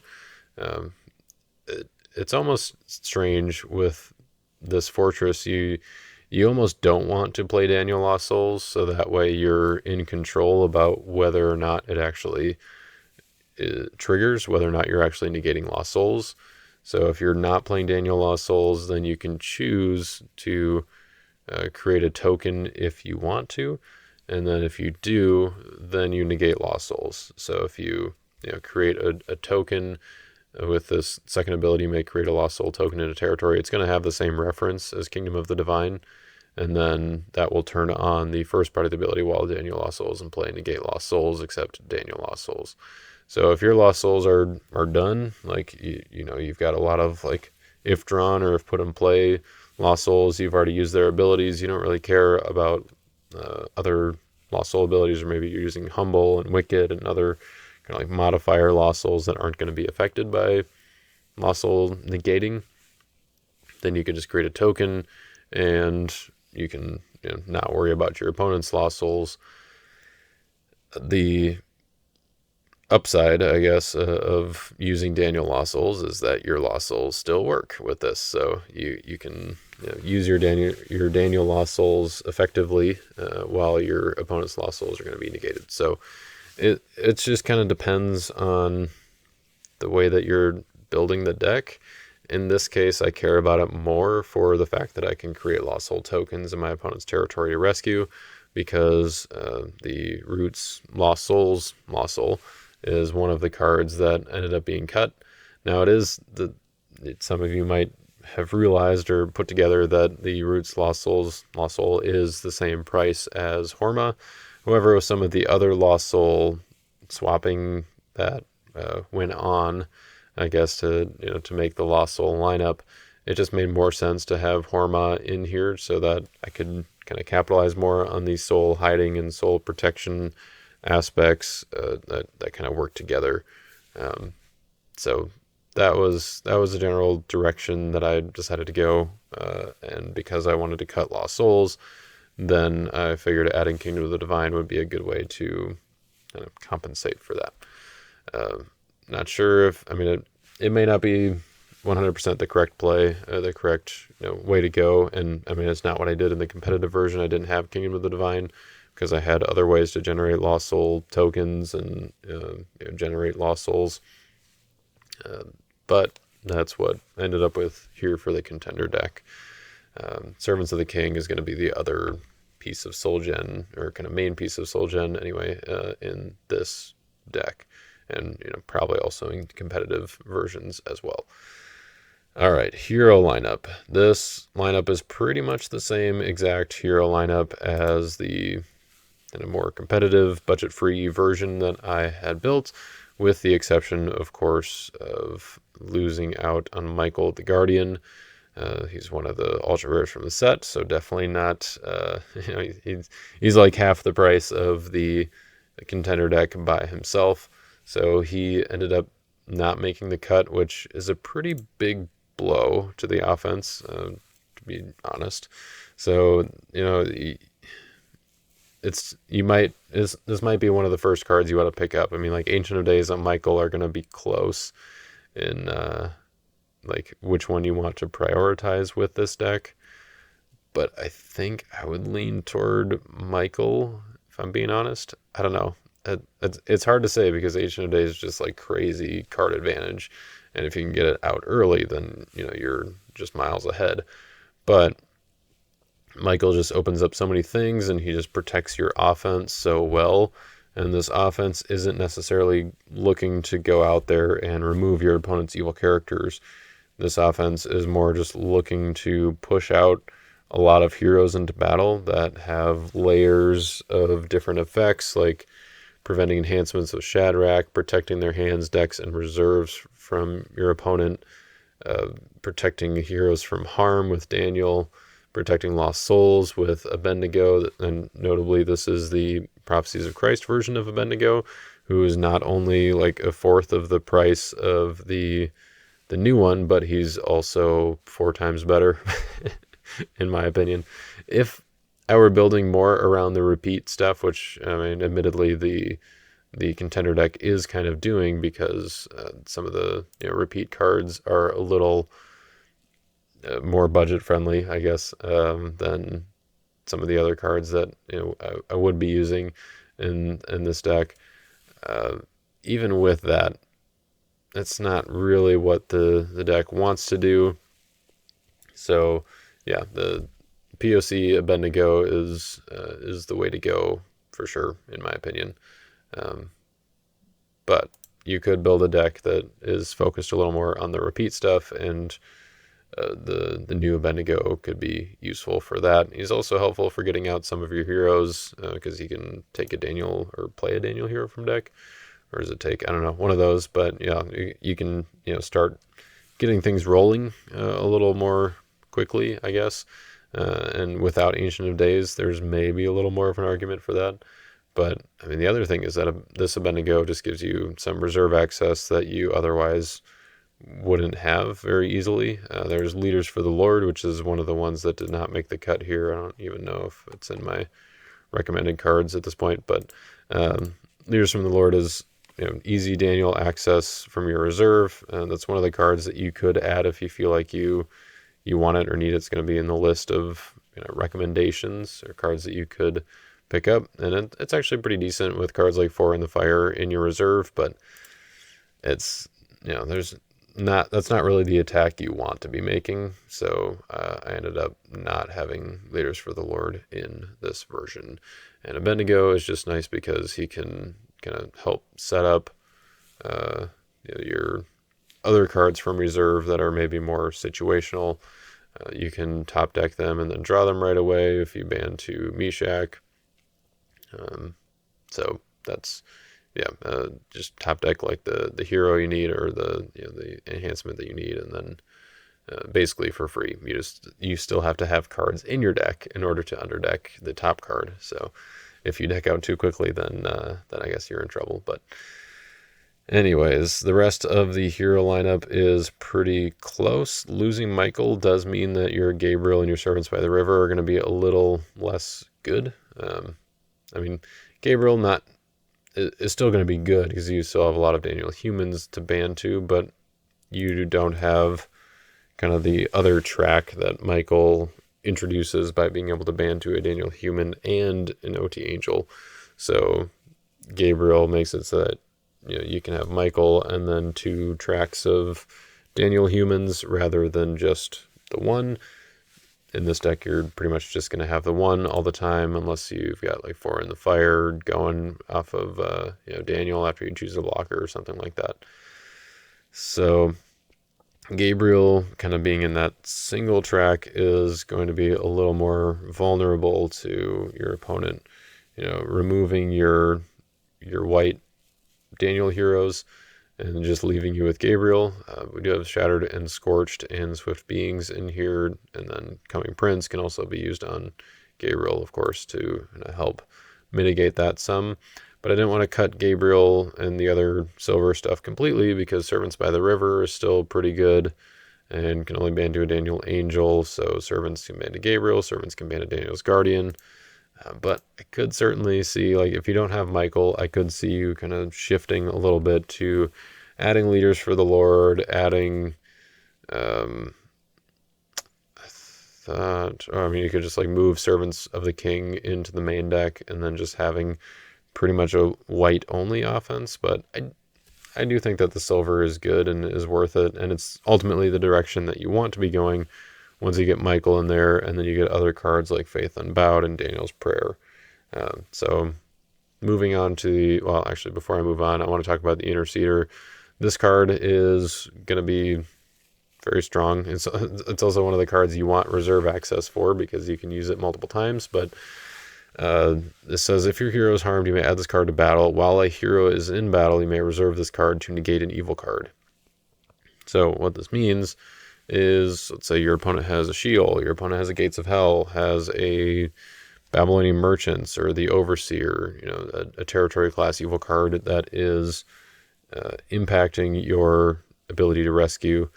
[SPEAKER 1] It's almost strange with this fortress. You almost don't want to play Daniel Lost Souls, so that way you're in control about whether or not it actually triggers, whether or not you're actually negating Lost Souls. So if you're not playing Daniel Lost Souls, then you can choose to create a token if you want to, and then if you do, then you negate Lost Souls. So if you create a token with this second ability, you may create a Lost Soul token in a territory. It's going to have the same reference as Kingdom of the Divine, and then that will turn on the first part of the ability while Daniel Lost Souls and play negate Lost Souls, except Daniel Lost Souls. So if your Lost Souls are done, like you've got a lot of like if drawn or if put in play Lost Souls, you've already used their abilities, you don't really care about other Lost Soul abilities, or maybe you're using Humble and Wicked and other kind of like modifier Lost Souls that aren't going to be affected by Lost Soul negating, then you can just create a token and you can not worry about your opponent's Lost Souls. The upside, I guess, of using Daniel Lost Souls is that your Lost Souls still work with this. So you can use your Daniel Lost Souls effectively while your opponent's Lost Souls are going to be negated. So it just kind of depends on the way that you're building the deck. In this case, I care about it more for the fact that I can create Lost Soul tokens in my opponent's territory to rescue, because the Roots Lost Soul is one of the cards that ended up being cut. Now some of you might have realized or put together that the Roots Lost Soul is the same price as Horma. However, with some of the other Lost Soul swapping that went on, I guess, to make the Lost Soul lineup, it just made more sense to have Horma in here so that I could kind of capitalize more on these soul hiding and soul protection aspects that kind of work together. So that was the general direction that I decided to go, and because I wanted to cut Lost Souls, then I figured adding Kingdom of the Divine would be a good way to kind of compensate for that. Not sure if, it may not be 100% the correct play, the correct way to go, and it's not what I did in the competitive version. I didn't have Kingdom of the Divine because I had other ways to generate Lost Soul tokens and generate Lost Souls, but that's what I ended up with here for the Contender deck. Servants of the King is going to be the other piece of Soul Gen, or kind of main piece of Soul Gen anyway, in this deck, and probably also in competitive versions as well. All right, hero lineup. This lineup is pretty much the same exact hero lineup as the kind of more competitive, budget-free version that I had built, with the exception, of course, of losing out on Michael the Guardian. He's one of the ultra rares from the set, so definitely not. He's like half the price of the Contender deck by himself. So he ended up not making the cut, which is a pretty big blow to the offense, to be honest. So this might be one of the first cards you want to pick up. Like Ancient of Days and Michael are going to be close in like which one you want to prioritize with this deck, but I think I would lean toward Michael, if I'm being honest. I don't know. It's hard to say because Ancient of Days is just like crazy card advantage, and if you can get it out early, then you're just miles ahead. But Michael just opens up so many things, and he just protects your offense so well. And this offense isn't necessarily looking to go out there and remove your opponent's evil characters. This offense is more just looking to push out a lot of heroes into battle that have layers of different effects, like preventing enhancements with Shadrach, protecting their hands, decks, and reserves from your opponent, protecting heroes from harm with Daniel, protecting Lost Souls with Abednego, and notably this is the Prophecies of Christ version of Abednego, who is not only like a fourth of the price of the new one, but he's also 4 times better, in my opinion. If I were building more around the repeat stuff, which, admittedly, the Contender deck is kind of doing, because some of the repeat cards are a little more budget-friendly, I guess, than some of the other cards that I would be using in this deck. Even with that, that's not really what the deck wants to do. So, yeah, the POC Abednego is the way to go for sure, in my opinion. But you could build a deck that is focused a little more on the repeat stuff, and the new Abednego could be useful for that. He's also helpful for getting out some of your heroes, because he can take a Daniel or play a Daniel hero from deck. Or does it take, I don't know, one of those. But yeah, you can start getting things rolling a little more quickly, I guess. And without Ancient of Days, there's maybe a little more of an argument for that. But the other thing is that this Abednego just gives you some reserve access that you otherwise wouldn't have very easily. There's Leaders for the Lord, which is one of the ones that did not make the cut here. I don't even know if it's in my recommended cards at this point, but Leaders from the Lord is easy Daniel access from your reserve, and that's one of the cards that you could add if you feel like you want it or need it. It's going to be in the list of recommendations or cards that you could pick up, and it's actually pretty decent with cards like Four in the Fire in your reserve, but it's that's not really the attack you want to be making. So I ended up not having Leaders for the Lord in this version. And Abednego is just nice because he can kind of help set up your other cards from reserve that are maybe more situational. You can top deck them and then draw them right away if you ban to Meshach. So that's just top deck like the hero you need or the enhancement that you need, and then basically for free. You still have to have cards in your deck in order to underdeck the top card. So if you deck out too quickly, then I guess you're in trouble. But anyways, the rest of the hero lineup is pretty close. Losing Michael does mean that your Gabriel and your Servants by the River are going to be a little less good. Gabriel is still going to be good because you still have a lot of Daniel humans to ban to, but you don't have kind of the other track that Michael introduces by being able to ban to a Daniel human and an OT angel. So Gabriel makes it so that you can have Michael and then 2 tracks of Daniel humans rather than just the one. In this deck, you're pretty much just going to have the one all the time, unless you've got like Four in the Fire going off of Daniel after you choose a blocker or something like that. So Gabriel kind of being in that single track is going to be a little more vulnerable to your opponent. Removing your white Daniel heroes and just leaving you with Gabriel. We do have Shattered and Scorched and Swift Beings in here, and then Coming Prince can also be used on Gabriel, of course, to help mitigate that some. But I didn't want to cut Gabriel and the other silver stuff completely because Servants by the River is still pretty good and can only ban to a Daniel Angel, so Servants can ban to Gabriel, Servants can ban to Daniel's Guardian. But I could certainly see, like, if you don't have Michael, I could see you kind of shifting a little bit to adding Leaders for the Lord, adding, you could just like move Servants of the King into the main deck and then just having pretty much a white only offense. But I do think that the silver is good and is worth it, and it's ultimately the direction that you want to be going once you get Michael in there, and then you get other cards like Faith Unbowed and Daniel's Prayer. So moving on to before I move on, I want to talk about the Interceder. This card is going to be very strong. It's also one of the cards you want reserve access for because you can use it multiple times. But this says, if your hero is harmed, you may add this card to battle. While a hero is in battle, you may reserve this card to negate an evil card. So what this means is, let's say your opponent has a Sheol, your opponent has a Gates of Hell, has a Babylonian Merchants or the Overseer, a territory class evil card that is impacting your ability to rescue.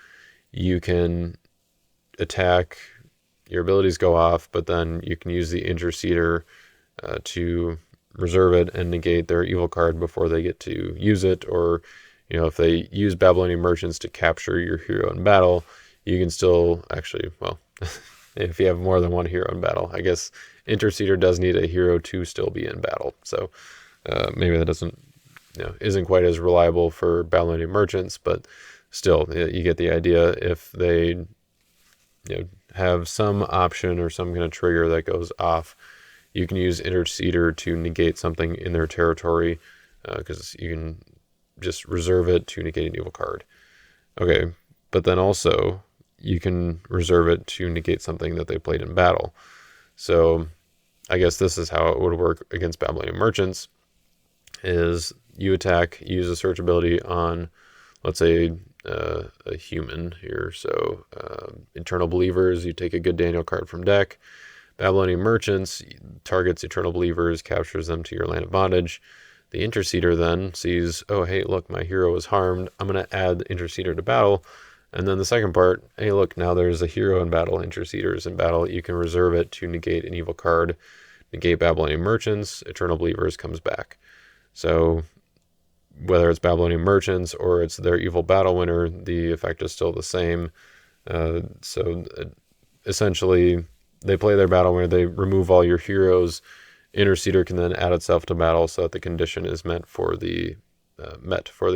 [SPEAKER 1] You can attack, your abilities go off, but then you can use the Interceder to reserve it and negate their evil card before they get to use it. Or, if they use Babylonian Merchants to capture your hero in battle, you can still if you have more than one hero in battle. I guess Interceder does need a hero to still be in battle. So maybe that isn't quite as reliable for Babylonian Merchants, but still, you get the idea. If they have some option or some kind of trigger that goes off, you can use Interceder to negate something in their territory because you can just reserve it to negate an evil card. Okay, but then also you can reserve it to negate something that they played in battle. So I guess this is how it would work against Babylonian Merchants, is you attack, you use a search ability on, let's say, a human here. So Eternal Believers, you take a good Daniel card from deck. Babylonian Merchants targets Eternal Believers, captures them to your land of bondage. The Interceder then sees, oh, hey, look, my hero is harmed. I'm going to add Interceder to battle. And then the second part, hey, look, now there's a hero in battle, Interceders in battle. You can reserve it to negate an evil card, negate Babylonian Merchants, Eternal Believers comes back. So whether it's Babylonian Merchants or it's their Evil Battle Winner, the effect is still the same. Essentially, they play their Battle Winner, they remove all your heroes. Interceder can then add itself to battle so that the condition is met for the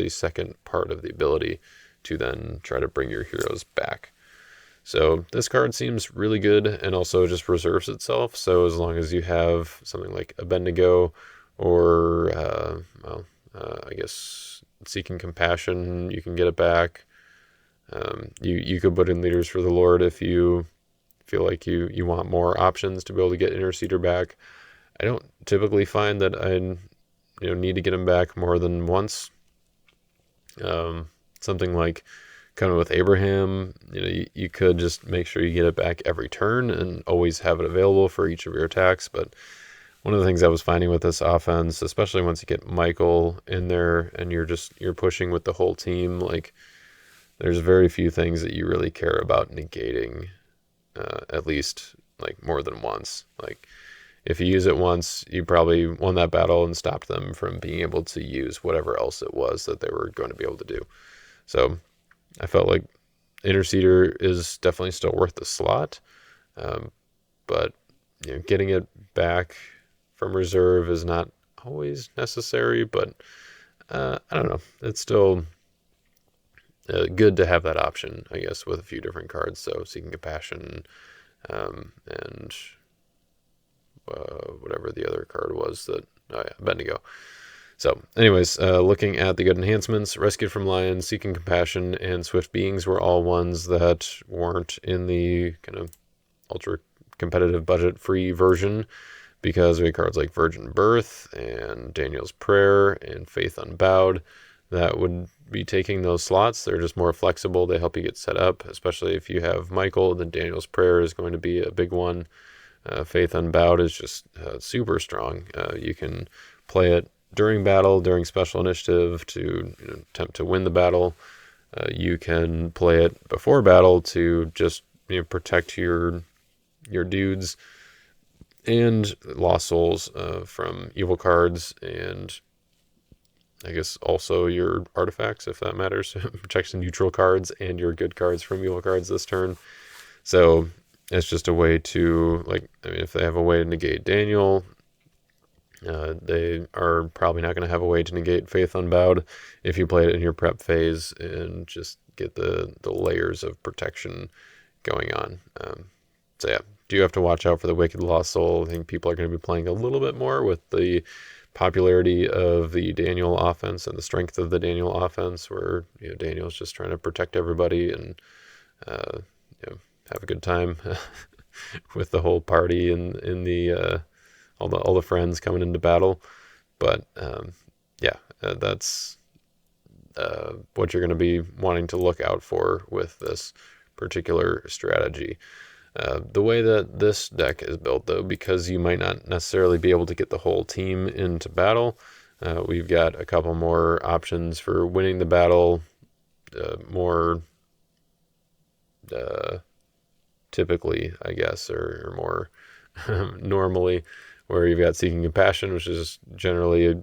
[SPEAKER 1] second part of the ability to then try to bring your heroes back. So this card seems really good and also just reserves itself. So as long as you have something like Abednego or, I guess Seeking Compassion, you can get it back. You could put in Leaders for the Lord if you feel like you want more options to be able to get Interceder back. I don't typically find that I need to get him back more than once. Something like kind of with Abraham, you could just make sure you get it back every turn and always have it available for each of your attacks. But one of the things I was finding with this offense, especially once you get Michael in there and you're pushing with the whole team, like there's very few things that you really care about negating, at least like more than once. Like if you use it once, you probably won that battle and stopped them from being able to use whatever else it was that they were going to be able to do. So I felt like Interceder is definitely still worth the slot, but getting it back from reserve is not always necessary. But I don't know. It's still good to have that option, I guess, with a few different cards. So Seeking Compassion, and whatever the other card was that, Abednego. So anyways, looking at the good enhancements, Rescued from Lions, Seeking Compassion, and Swift Beings were all ones that weren't in the kind of ultra competitive budget free version, because we had cards like Virgin Birth and Daniel's Prayer and Faith Unbowed that would be taking those slots. They're just more flexible. They help you get set up, especially if you have Michael. Then Daniel's Prayer is going to be a big one. Faith Unbowed is just super strong. You can play it during battle, during special initiative to attempt to win the battle. You can play it before battle to just protect your dudes and lost souls from evil cards, and I guess also your artifacts, if that matters. Protects neutral cards and your good cards from evil cards this turn. So it's just a way to, if they have a way to negate Daniel, they are probably not going to have a way to negate Faith Unbowed if you play it in your prep phase and just get the layers of protection going on. So yeah, do have to watch out for the Wicked Lost Soul. I think people are going to be playing a little bit more with the popularity of the Daniel offense and the strength of the Daniel offense, where Daniel's just trying to protect everybody and have a good time with the whole party and in the all the friends coming into battle. But that's what you're going to be wanting to look out for with this particular strategy. The way that this deck is built, though, because you might not necessarily be able to get the whole team into battle, we've got a couple more options for winning the battle, more typically, I guess, or more normally, where you've got Seeking Compassion, which is generally a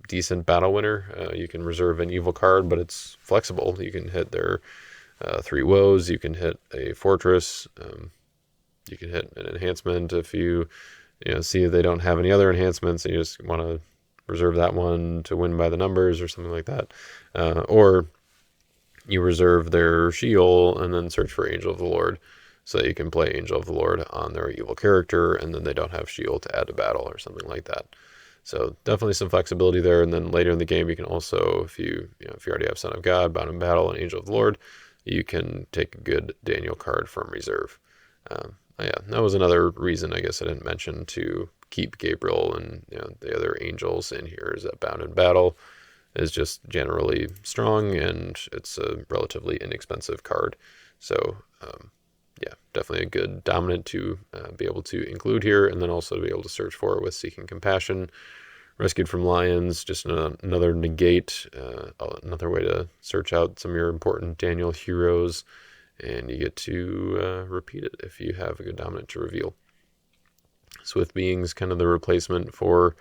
[SPEAKER 1] decent battle winner. You can reserve an evil card, but it's flexible. You can hit their 3 woes, you can hit a fortress, you can hit an enhancement if you see they don't have any other enhancements and you just want to reserve that one to win by the numbers or something like that. Or you reserve their Sheol and then search for Angel of the Lord, so that you can play Angel of the Lord on their evil character, and then they don't have Sheol to add to battle or something like that. So definitely some flexibility there. And then later in the game, you can also, if you already have Son of God, Bound in Battle, and Angel of the Lord, you can take a good Daniel card from reserve. That was another reason I guess I didn't mention to keep Gabriel and the other angels in here, is that Bound in Battle is just generally strong and it's a relatively inexpensive card. So definitely a good dominant to be able to include here, and then also to be able to search for it with Seeking Compassion. Rescued from Lions, just another negate, another way to search out some of your important Daniel heroes, and you get to repeat it if you have a good dominant to reveal. Swift Beings, kind of the replacement for,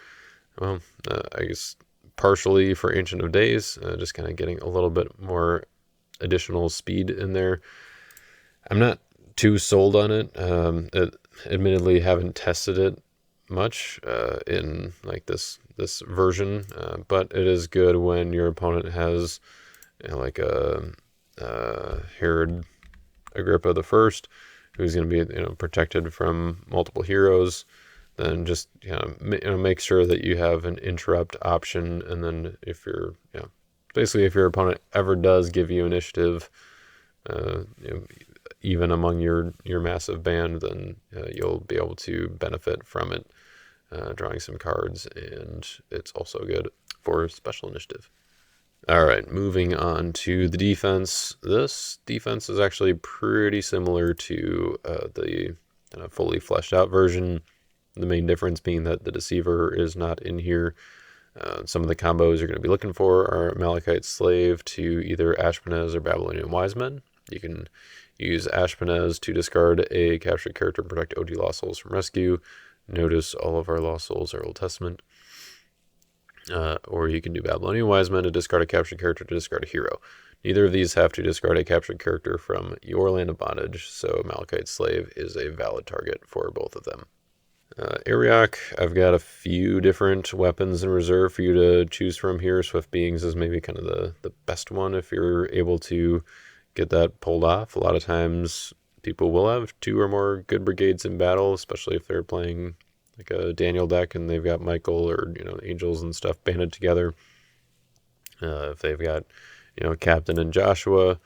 [SPEAKER 1] I guess, partially for Ancient of Days, just kind of getting a little bit more additional speed in there. I'm not too sold on it. Admittedly, haven't tested it much in like this version, but it is good when your opponent has like a Herod Agrippa the First, who's going to be protected from multiple heroes. Then just make sure that you have an interrupt option, and then if you're basically if your opponent ever does give you initiative, even among your massive band, then you'll be able to benefit from it, drawing some cards, and it's also good for special initiative. All right, moving on to the defense. This defense is actually pretty similar to the fully fleshed out version. The main difference being that the Deceiver is not in here. Some of the combos you're going to be looking for are Malachite Slave to either Ashpenaz or Babylonian Wise Men. You can use Ashpenaz to discard a captured character and protect OD Lost Souls from rescue. Notice all of our Lost Souls are Old Testament. Or you can do Babylonian Wise Men to discard a captured character to discard a hero. Neither of these have to discard a captured character from your land of bondage, so Malachite Slave is a valid target for both of them. Ariok, I've got a few different weapons in reserve for you to choose from here. Swift Beings is maybe kind of the best one if you're able to get that pulled off. A lot of times people will have 2 or more good brigades in battle, especially if they're playing like a Daniel deck and they've got Michael or angels and stuff banded together. If they've got Captain and Joshua,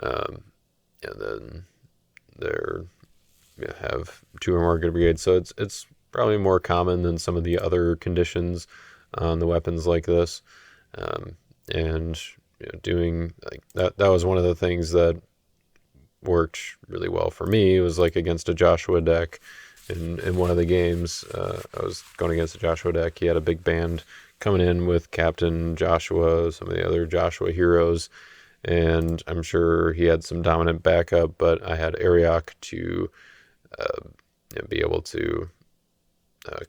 [SPEAKER 1] and then they're have 2 or more good brigades, so it's probably more common than some of the other conditions on the weapons like this. And doing like that was one of the things that worked really well for me. It was like against a Joshua deck. In one of the games, I was going against a Joshua deck. He had a big band coming in with Captain Joshua, some of the other Joshua heroes, and I'm sure he had some dominant backup, but I had Ariok to be able to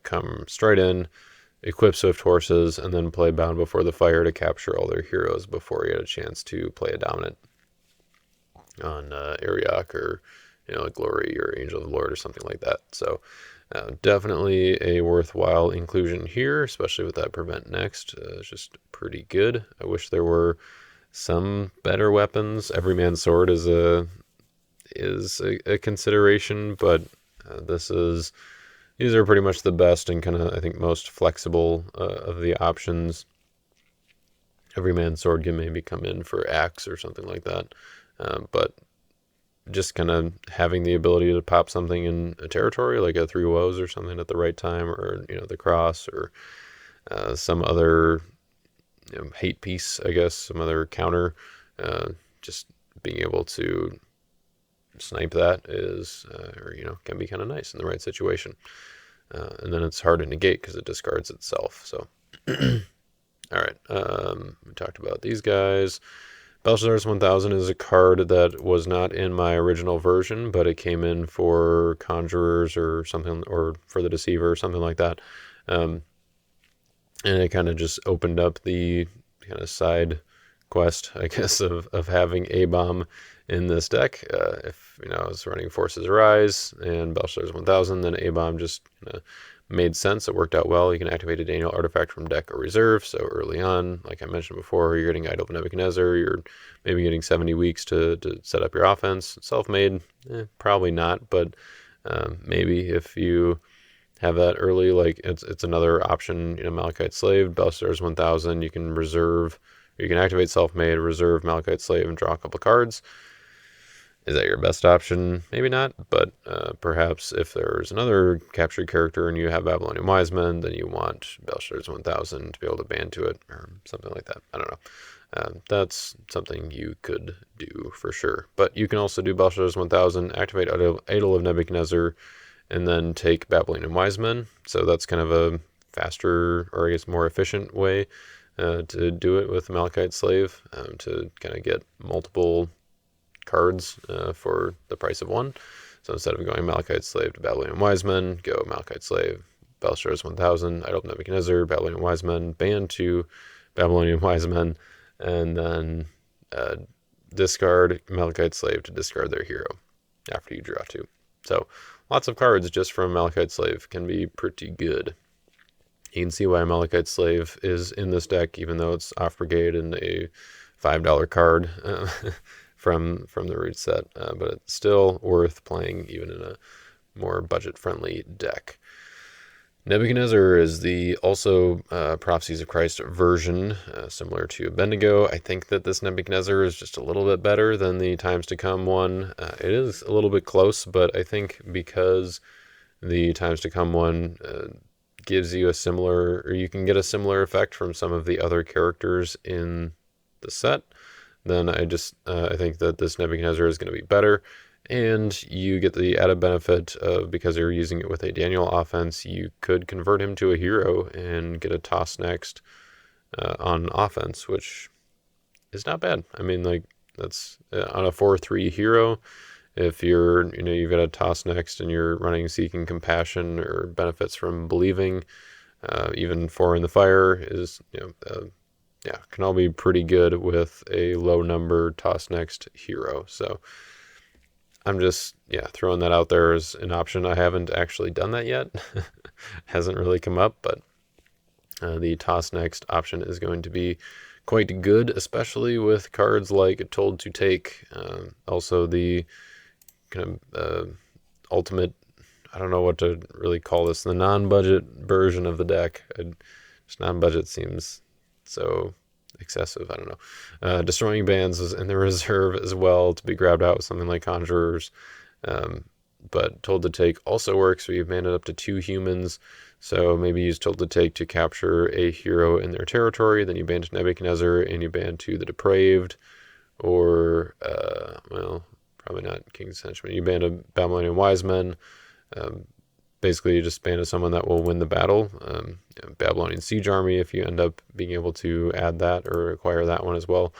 [SPEAKER 1] come straight in, equip Swift Horses, and then play Bound Before the Fire to capture all their heroes before he had a chance to play a dominant on Ariok or Glory or Angel of the Lord or something like that. So definitely a worthwhile inclusion here, especially with that Prevent Next. It's just pretty good. I wish there were some better weapons. Everyman's Sword is a consideration, but these are pretty much the best and kind of, I think, most flexible of the options. Everyman's Sword can maybe come in for Axe or something like that, but just kind of having the ability to pop something in a territory, like a 3 woes or something at the right time, or the cross, or some other hate piece, I guess, some other counter, just being able to snipe that is, can be kind of nice in the right situation. And then it's hard to negate because it discards itself. So, all right, we talked about these guys. Belshazzar's 1000 is a card that was not in my original version, but it came in for Conjurers or something, or for the Deceiver or something like that. And it kind of just opened up the kind of side quest, I guess, of having A-Bomb in this deck. If I was running Forces Arise and Belshazzar's 1000, then A-Bomb just made sense. It worked out well. You can activate a Daniel artifact from deck or reserve. So early on, like I mentioned before, you're getting Idol of Nebuchadnezzar. You're maybe getting 70 weeks to set up your offense. Self-made, probably not, but maybe if you have that early, like it's another option. Malachite Slave, Belshazzar's 1000. You can reserve, or you can activate Self-made, reserve Malachite Slave, and draw a couple cards. Is that your best option? Maybe not, but perhaps if there's another captured character and you have Babylonian Wise Men, then you want Belshazzar's 1000 to be able to ban to it, or something like that. I don't know. That's something you could do for sure. But you can also do Belshazzar's 1000, activate Idol of Nebuchadnezzar, and then take Babylonian Wise Men. So that's kind of a faster, or I guess more efficient way to do it with Malachite Slave, to kind of get multiple cards for the price of one. So instead of going Malachite Slave to Babylonian Wise Men, go Malachite Slave, Belshazzar's 1000, Idol of Nebuchadnezzar, Babylonian Wise Men, ban 2 Babylonian Wise Men, and then discard Malachite Slave to discard their hero after you draw 2. So lots of cards just from Malachite Slave can be pretty good. You can see why Malachite Slave is in this deck, even though it's off brigade and a $5 card from the root set, but it's still worth playing even in a more budget-friendly deck. Nebuchadnezzar is the also Prophecies of Christ version, similar to Abednego. I think that this Nebuchadnezzar is just a little bit better than the Times to Come one. It is a little bit close, but I think because the Times to Come one gives you a similar, or you can get a similar effect from some of the other characters in the set, then I think that this Nebuchadnezzar is going to be better. And you get the added benefit of, because you're using it with a Daniel offense, you could convert him to a hero and get a toss next on offense, which is not bad. I mean, like, that's on a 4/3 hero. If you've got a toss next and you're running Seeking Compassion or benefits from Believing, even 4 in the Fire is, can all be pretty good with a low number toss next hero. So I'm just, throwing that out there as an option. I haven't actually done that yet. Hasn't really come up, but the toss next option is going to be quite good, especially with cards like Told to Take. Also the kind of ultimate, I don't know what to really call this, the non-budget version of the deck. Just non-budget seems so excessive. I don't know. Destroying Bands is in the reserve as well to be grabbed out with something like Conjurers. But Told to Take also works. We've banned it up to 2 humans. So maybe use Told to Take to capture a hero in their territory. Then you ban to Nebuchadnezzar and you ban to the Depraved. Or, probably not King's Henchman. You ban to Babylonian Wise Men. Basically, you just ban to someone that will win the battle. Babylonian Siege Army, if you end up being able to add that or acquire that one as well.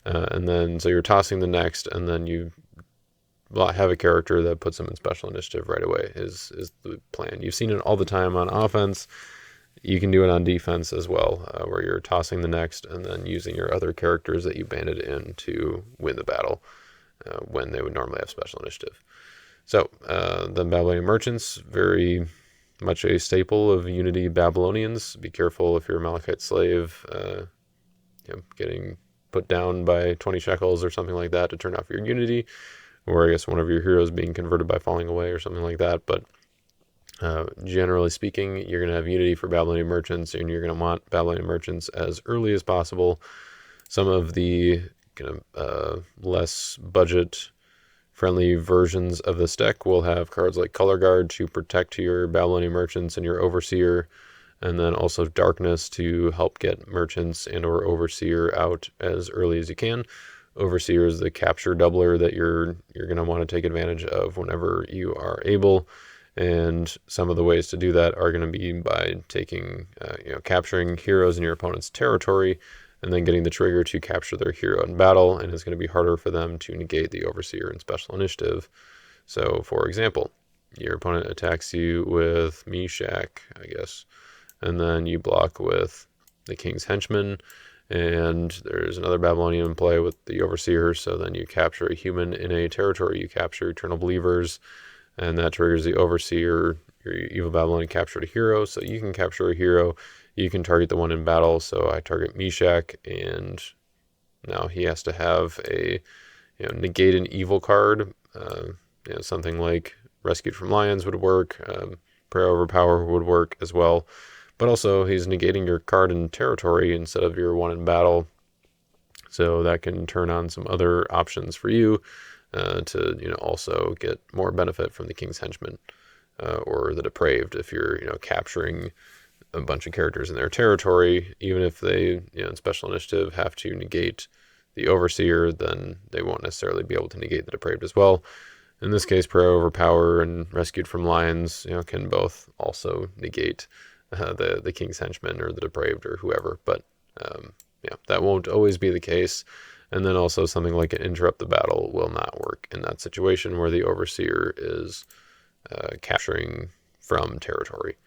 [SPEAKER 1] And then, so you're tossing the next, and then you have a character that puts them in special initiative right away is the plan. You've seen it all the time on offense. You can do it on defense as well, where you're tossing the next and then using your other characters that you banded in to win the battle when they would normally have special initiative. So, the Babylonian Merchants, very much a staple of Unity Babylonians. Be careful if you're a Malachite Slave, getting put down by 20 shekels or something like that to turn off your Unity, or I guess one of your heroes being converted by falling away or something like that. But generally speaking, you're going to have Unity for Babylonian Merchants, and you're going to want Babylonian Merchants as early as possible. Some of the kind of less budget friendly versions of this deck will have cards like Color Guard to protect your Babylonian Merchants and your Overseer, and then also Darkness to help get Merchants and or Overseer out as early as you can. Overseer is the capture doubler that you're going to want to take advantage of whenever you are able, and some of the ways to do that are going to be by taking, capturing heroes in your opponent's territory, and then getting the trigger to capture their hero in battle, and it's going to be harder for them to negate the Overseer in special initiative. So, for example, your opponent attacks you with Meshach, I guess, and then you block with the King's Henchman, and there's another Babylonian in play with the Overseer, so then you capture a human in a territory, you capture Eternal Believers, and that triggers the Overseer. Your Evil Babylonian captured a hero, so you can capture a hero. You can target the one in battle, so I target Meshach, and now he has to have a negate an evil card. Something like Rescued from Lions would work. Prayer Over Power would work as well. But also, he's negating your card in territory instead of your one in battle, so that can turn on some other options for you to also get more benefit from the King's Henchman or the Depraved if you're capturing a bunch of characters in their territory. Even if they in special initiative have to negate the Overseer, then they won't necessarily be able to negate the Depraved as well. In this case, Prayer Over Power and Rescued from Lions can both also negate the King's Henchman or the Depraved or whoever, but that won't always be the case. And then also something like an Interrupt the Battle will not work in that situation where the Overseer is capturing from territory.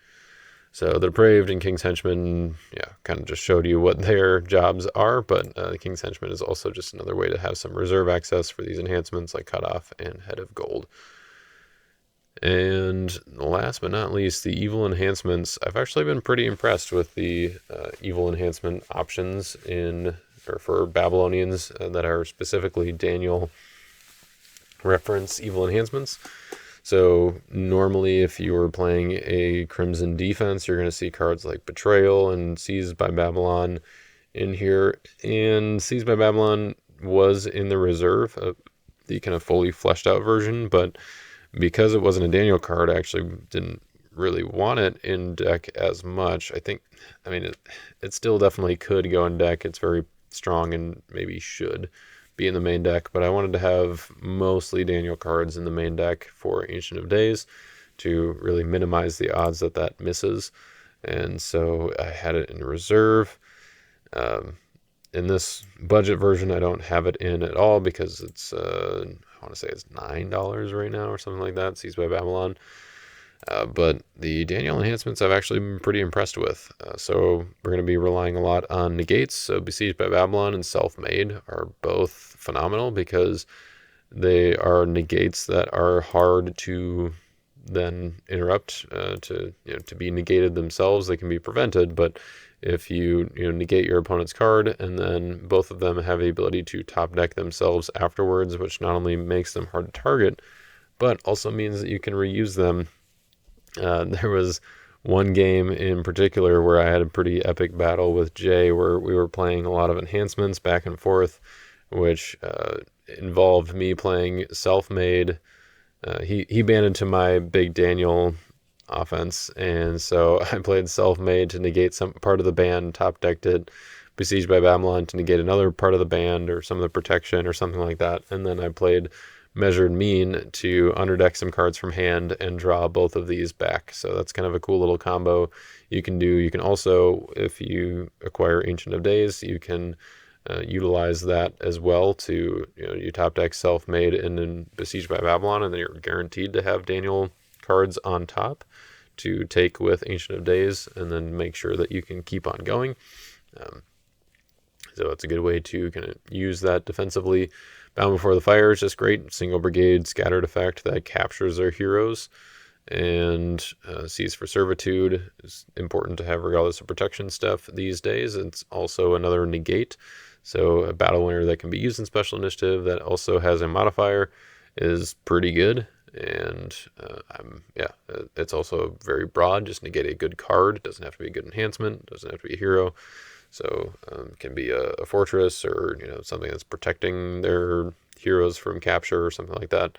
[SPEAKER 1] So the Depraved and King's Henchman, yeah, kind of just showed you what their jobs are, but the King's Henchman is also just another way to have some reserve access for these enhancements like Cutoff and Head of Gold. And last but not least, the evil enhancements. I've actually been pretty impressed with the evil enhancement options for Babylonians that are specifically Daniel reference evil enhancements. So normally if you were playing a Crimson defense, you're going to see cards like Betrayal and Seized by Babylon in here. And Seized by Babylon was in the reserve, the kind of fully fleshed out version, but because it wasn't a Daniel card, I actually didn't really want it in deck as much. I mean, it still definitely could go in deck. It's very strong and maybe should be in the main deck, but I wanted to have mostly Daniel cards in the main deck for Ancient of Days to really minimize the odds that that misses. And so I had it in reserve. In this budget version, I don't have it in at all because it's, I want to say it's $9 right now or something like that, Seized by Babylon. But the Daniel enhancements I've actually been pretty impressed with. So we're going to be relying a lot on negates. So Besieged by Babylon and Self-Made are both phenomenal because they are negates that are hard to then interrupt to be negated themselves. They can be prevented, but if you negate your opponent's card and then both of them have the ability to top deck themselves afterwards, which not only makes them hard to target, but also means that you can reuse them. There was one game in particular where I had a pretty epic battle with Jay where we were playing a lot of enhancements back and forth, which involved me playing Self-Made. He banned into my big Daniel offense, and so I played Self-Made to negate some part of the ban, top decked it, Besieged by Babylon to negate another part of the ban or some of the protection or something like that, and then I played Measured Mean to underdeck some cards from hand and draw both of these back. So that's kind of a cool little combo you can do. You can also, if you acquire Ancient of Days, you can utilize that as well to, you top deck Self-Made and then Besieged by Babylon, and then you're guaranteed to have Daniel cards on top to take with Ancient of Days and then make sure that you can keep on going. So it's a good way to kind of use that defensively. Bound Before the Fire is just great. Single brigade scattered effect that captures their heroes. And Seize for Servitude is important to have regardless of protection stuff these days. It's also another negate. So a battle winner that can be used in Special Initiative that also has a modifier is pretty good. And it's also very broad. Just negate a good card. It doesn't have to be a good enhancement. It doesn't have to be a hero. So it can be a fortress or something that's protecting their heroes from capture or something like that.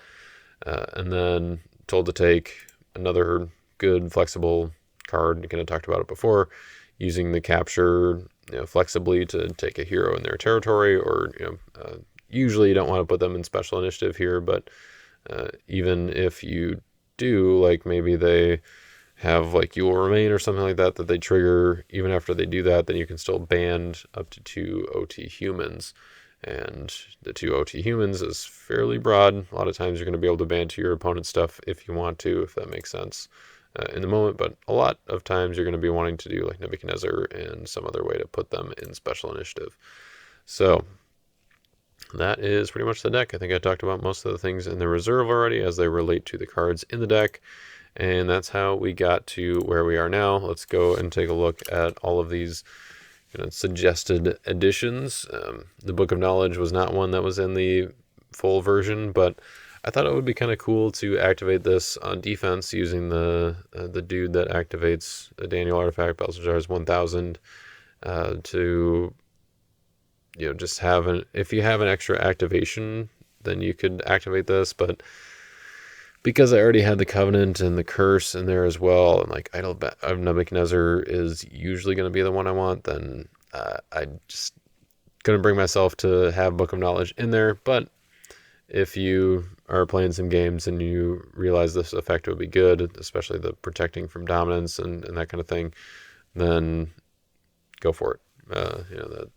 [SPEAKER 1] And then Told to Take, another good flexible card. You kind of talked about it before, using the capture flexibly to take a hero in their territory, or usually you don't want to put them in Special Initiative here, but even if you do, like maybe they have like You Will Remain or something like that they trigger, even after they do that, then you can still ban up to 2 OT humans. And the 2 OT humans is fairly broad. A lot of times you're going to be able to ban to your opponent's stuff if you want to, if that makes sense in the moment. But a lot of times you're going to be wanting to do like Nebuchadnezzar and some other way to put them in Special Initiative. So that is pretty much the deck. I think I talked about most of the things in the reserve already as they relate to the cards in the deck. And that's how we got to where we are now. Let's go and take a look at all of these suggested additions. The Book of Knowledge was not one that was in the full version, but I thought it would be kind of cool to activate this on defense using the dude that activates a Daniel artifact, Belshazzar's 1000, to just have if you have an extra activation, then you could activate this, but because I already had the Covenant and the Curse in there as well, and like Idol of Nebuchadnezzar is usually going to be the one I want, then I just couldn't bring myself to have Book of Knowledge in there. But if you are playing some games and you realize this effect would be good, especially the protecting from dominance and that kind of thing, then go for it.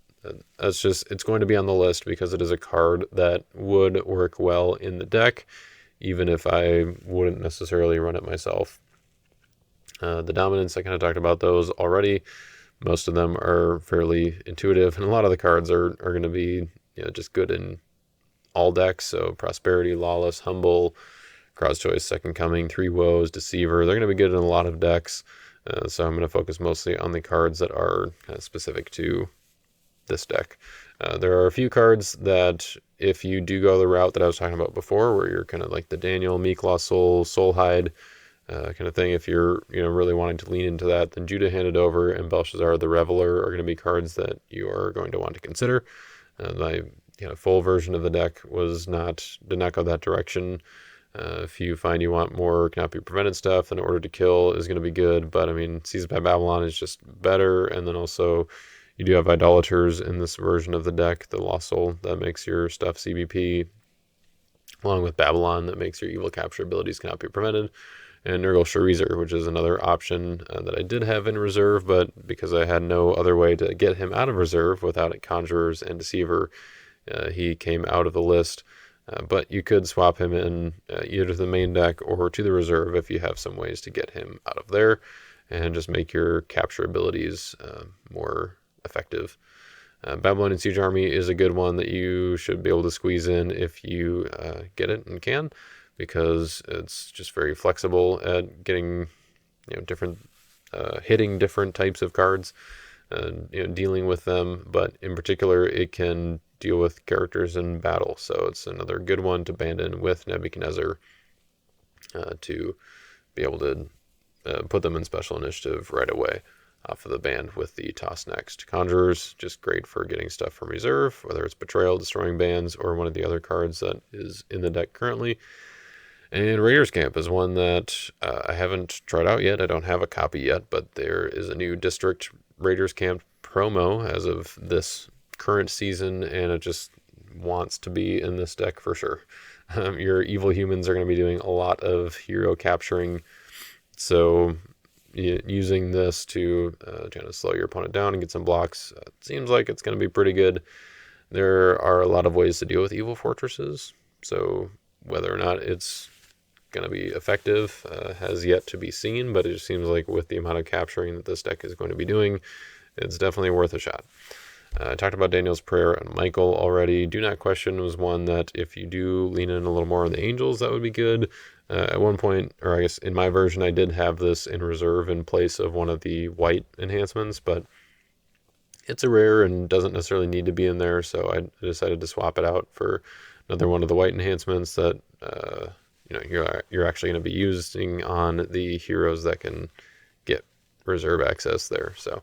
[SPEAKER 1] That's just, it's going to be on the list because it is a card that would work well in the deck, even if I wouldn't necessarily run it myself. The dominance, I kind of talked about those already. Most of them are fairly intuitive, and a lot of the cards are going to be just good in all decks. So Prosperity, Lawless, Humble, Cross Choice, Second Coming, Three Woes, Deceiver. They're going to be good in a lot of decks. So I'm going to focus mostly on the cards that are specific to this deck. There are a few cards that, if you do go the route that I was talking about before, where you're kind of like the Daniel, Meek-Lost Soul, Soulhide kind of thing, if you're really wanting to lean into that, then Judah Handed Over and Belshazzar the Reveler are going to be cards that you are going to want to consider. My full version of the deck did not go that direction. If you find you want more cannot be prevented stuff, then Order to Kill is going to be good. But I mean, Seized by Babylon is just better. And then also, you do have Idolaters in this version of the deck, the Lost Soul, that makes your stuff CBP, along with Babylon, that makes your evil capture abilities cannot be prevented. And Nurgle Sharizer, which is another option that I did have in reserve, but because I had no other way to get him out of reserve without Conjurers and Deceiver, he came out of the list. But you could swap him in either to the main deck or to the reserve if you have some ways to get him out of there and just make your capture abilities more effective. Babylonian Siege Army is a good one that you should be able to squeeze in if you get it and can, because it's just very flexible at getting different hitting different types of cards and dealing with them. But in particular, it can deal with characters in battle, so it's another good one to band in with Nebuchadnezzar to be able to put them in special initiative right away off of the band with the toss next. Conjurers, just great for getting stuff from reserve, whether it's Betrayal, Destroying Bands, or one of the other cards that is in the deck currently. And Raiders Camp is one that I haven't tried out yet. I don't have a copy yet, but there is a new District Raiders Camp promo as of this current season, and it just wants to be in this deck for sure. Your evil humans are going to be doing a lot of hero capturing, so using this to kind of slow your opponent down and get some blocks, seems like it's going to be pretty good. There are a lot of ways to deal with evil fortresses, so whether or not it's going to be effective has yet to be seen, but it just seems like with the amount of capturing that this deck is going to be doing, it's definitely worth a shot. I talked about Daniel's Prayer and Michael already. Do Not Question was one that if you do lean in a little more on the Angels, that would be good. At one point, or I guess in my version, I did have this in reserve in place of one of the white enhancements, but it's a rare and doesn't necessarily need to be in there, so I decided to swap it out for another one of the white enhancements that you're actually going to be using on the heroes that can get reserve access there. So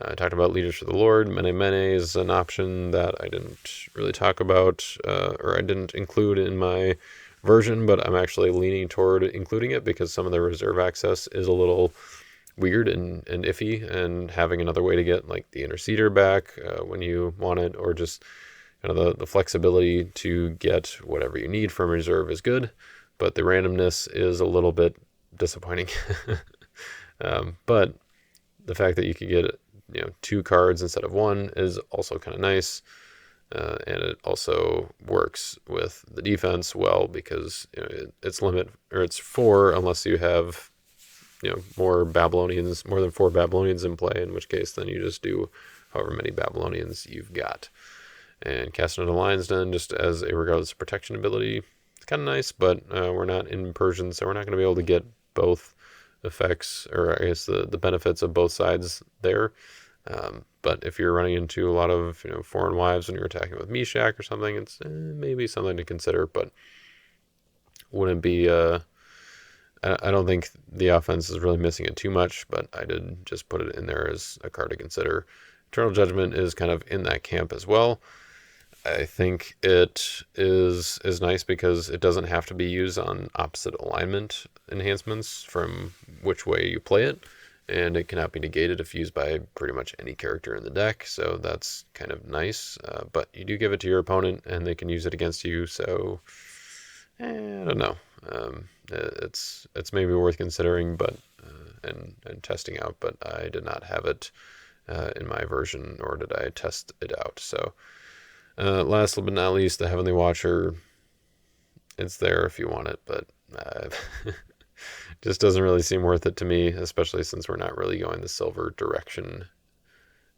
[SPEAKER 1] I talked about Leaders for the Lord. Mene Mene is an option that I didn't really talk about, or I didn't include in my version, but I'm actually leaning toward including it because some of the reserve access is a little weird and iffy, and having another way to get like the Interceder back when you want it, or just kind of the flexibility to get whatever you need from reserve is good, but the randomness is a little bit disappointing. But the fact that you could get 2 cards instead of 1 is also kind of nice, and it also works with the defense well because it's 4 unless you have more than 4 Babylonians in play, in which case then you just do however many Babylonians you've got. And Casting Out a Lion's Den, just as a regardless of protection ability, it's kind of nice, but we're not in Persian, so we're not going to be able to get both effects, or I guess the benefits of both sides there. But if you're running into a lot of foreign wives when you're attacking with Meshach or something, it's maybe something to consider, but wouldn't be... I don't think the offense is really missing it too much, but I did just put it in there as a card to consider. Eternal Judgment is kind of in that camp as well. I think it is nice because it doesn't have to be used on opposite alignment enhancements from which way you play it, and it cannot be negated if used by pretty much any character in the deck, so that's kind of nice. But you do give it to your opponent, and they can use it against you, so I don't know. It's maybe worth considering, but and testing out, but I did not have it in my version, nor did I test it out. So last but not least, the Heavenly Watcher. It's there if you want it, but just doesn't really seem worth it to me, especially since we're not really going the silver direction.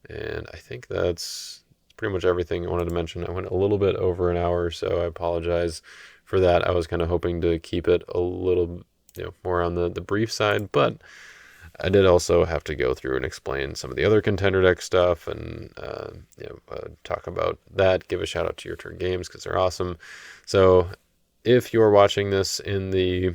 [SPEAKER 1] And I think that's pretty much everything I wanted to mention. I went a little bit over an hour, so I apologize for that. I was kind of hoping to keep it a little, more on the brief side, but I did also have to go through and explain some of the other Contender Deck stuff and talk about that. Give a shout out to Your Turn Games because they're awesome. So if you're watching this in the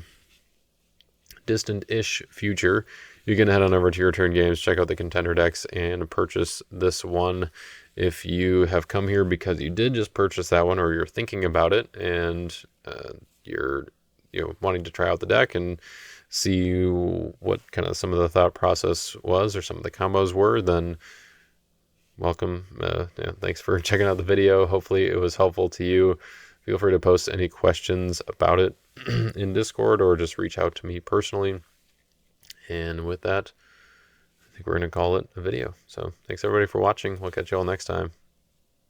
[SPEAKER 1] distant-ish future, you can head on over to Your Turn Games, check out the Contender Decks, and purchase this one. If you have come here because you did just purchase that one, or you're thinking about it, and you're wanting to try out the deck and see what kind of some of the thought process was or some of the combos were, then welcome. Thanks for checking out the video. Hopefully it was helpful to you. Feel free to post any questions about it in Discord or just reach out to me personally. And with that, I think we're going to call it a video. So thanks everybody for watching. We'll catch you all next time.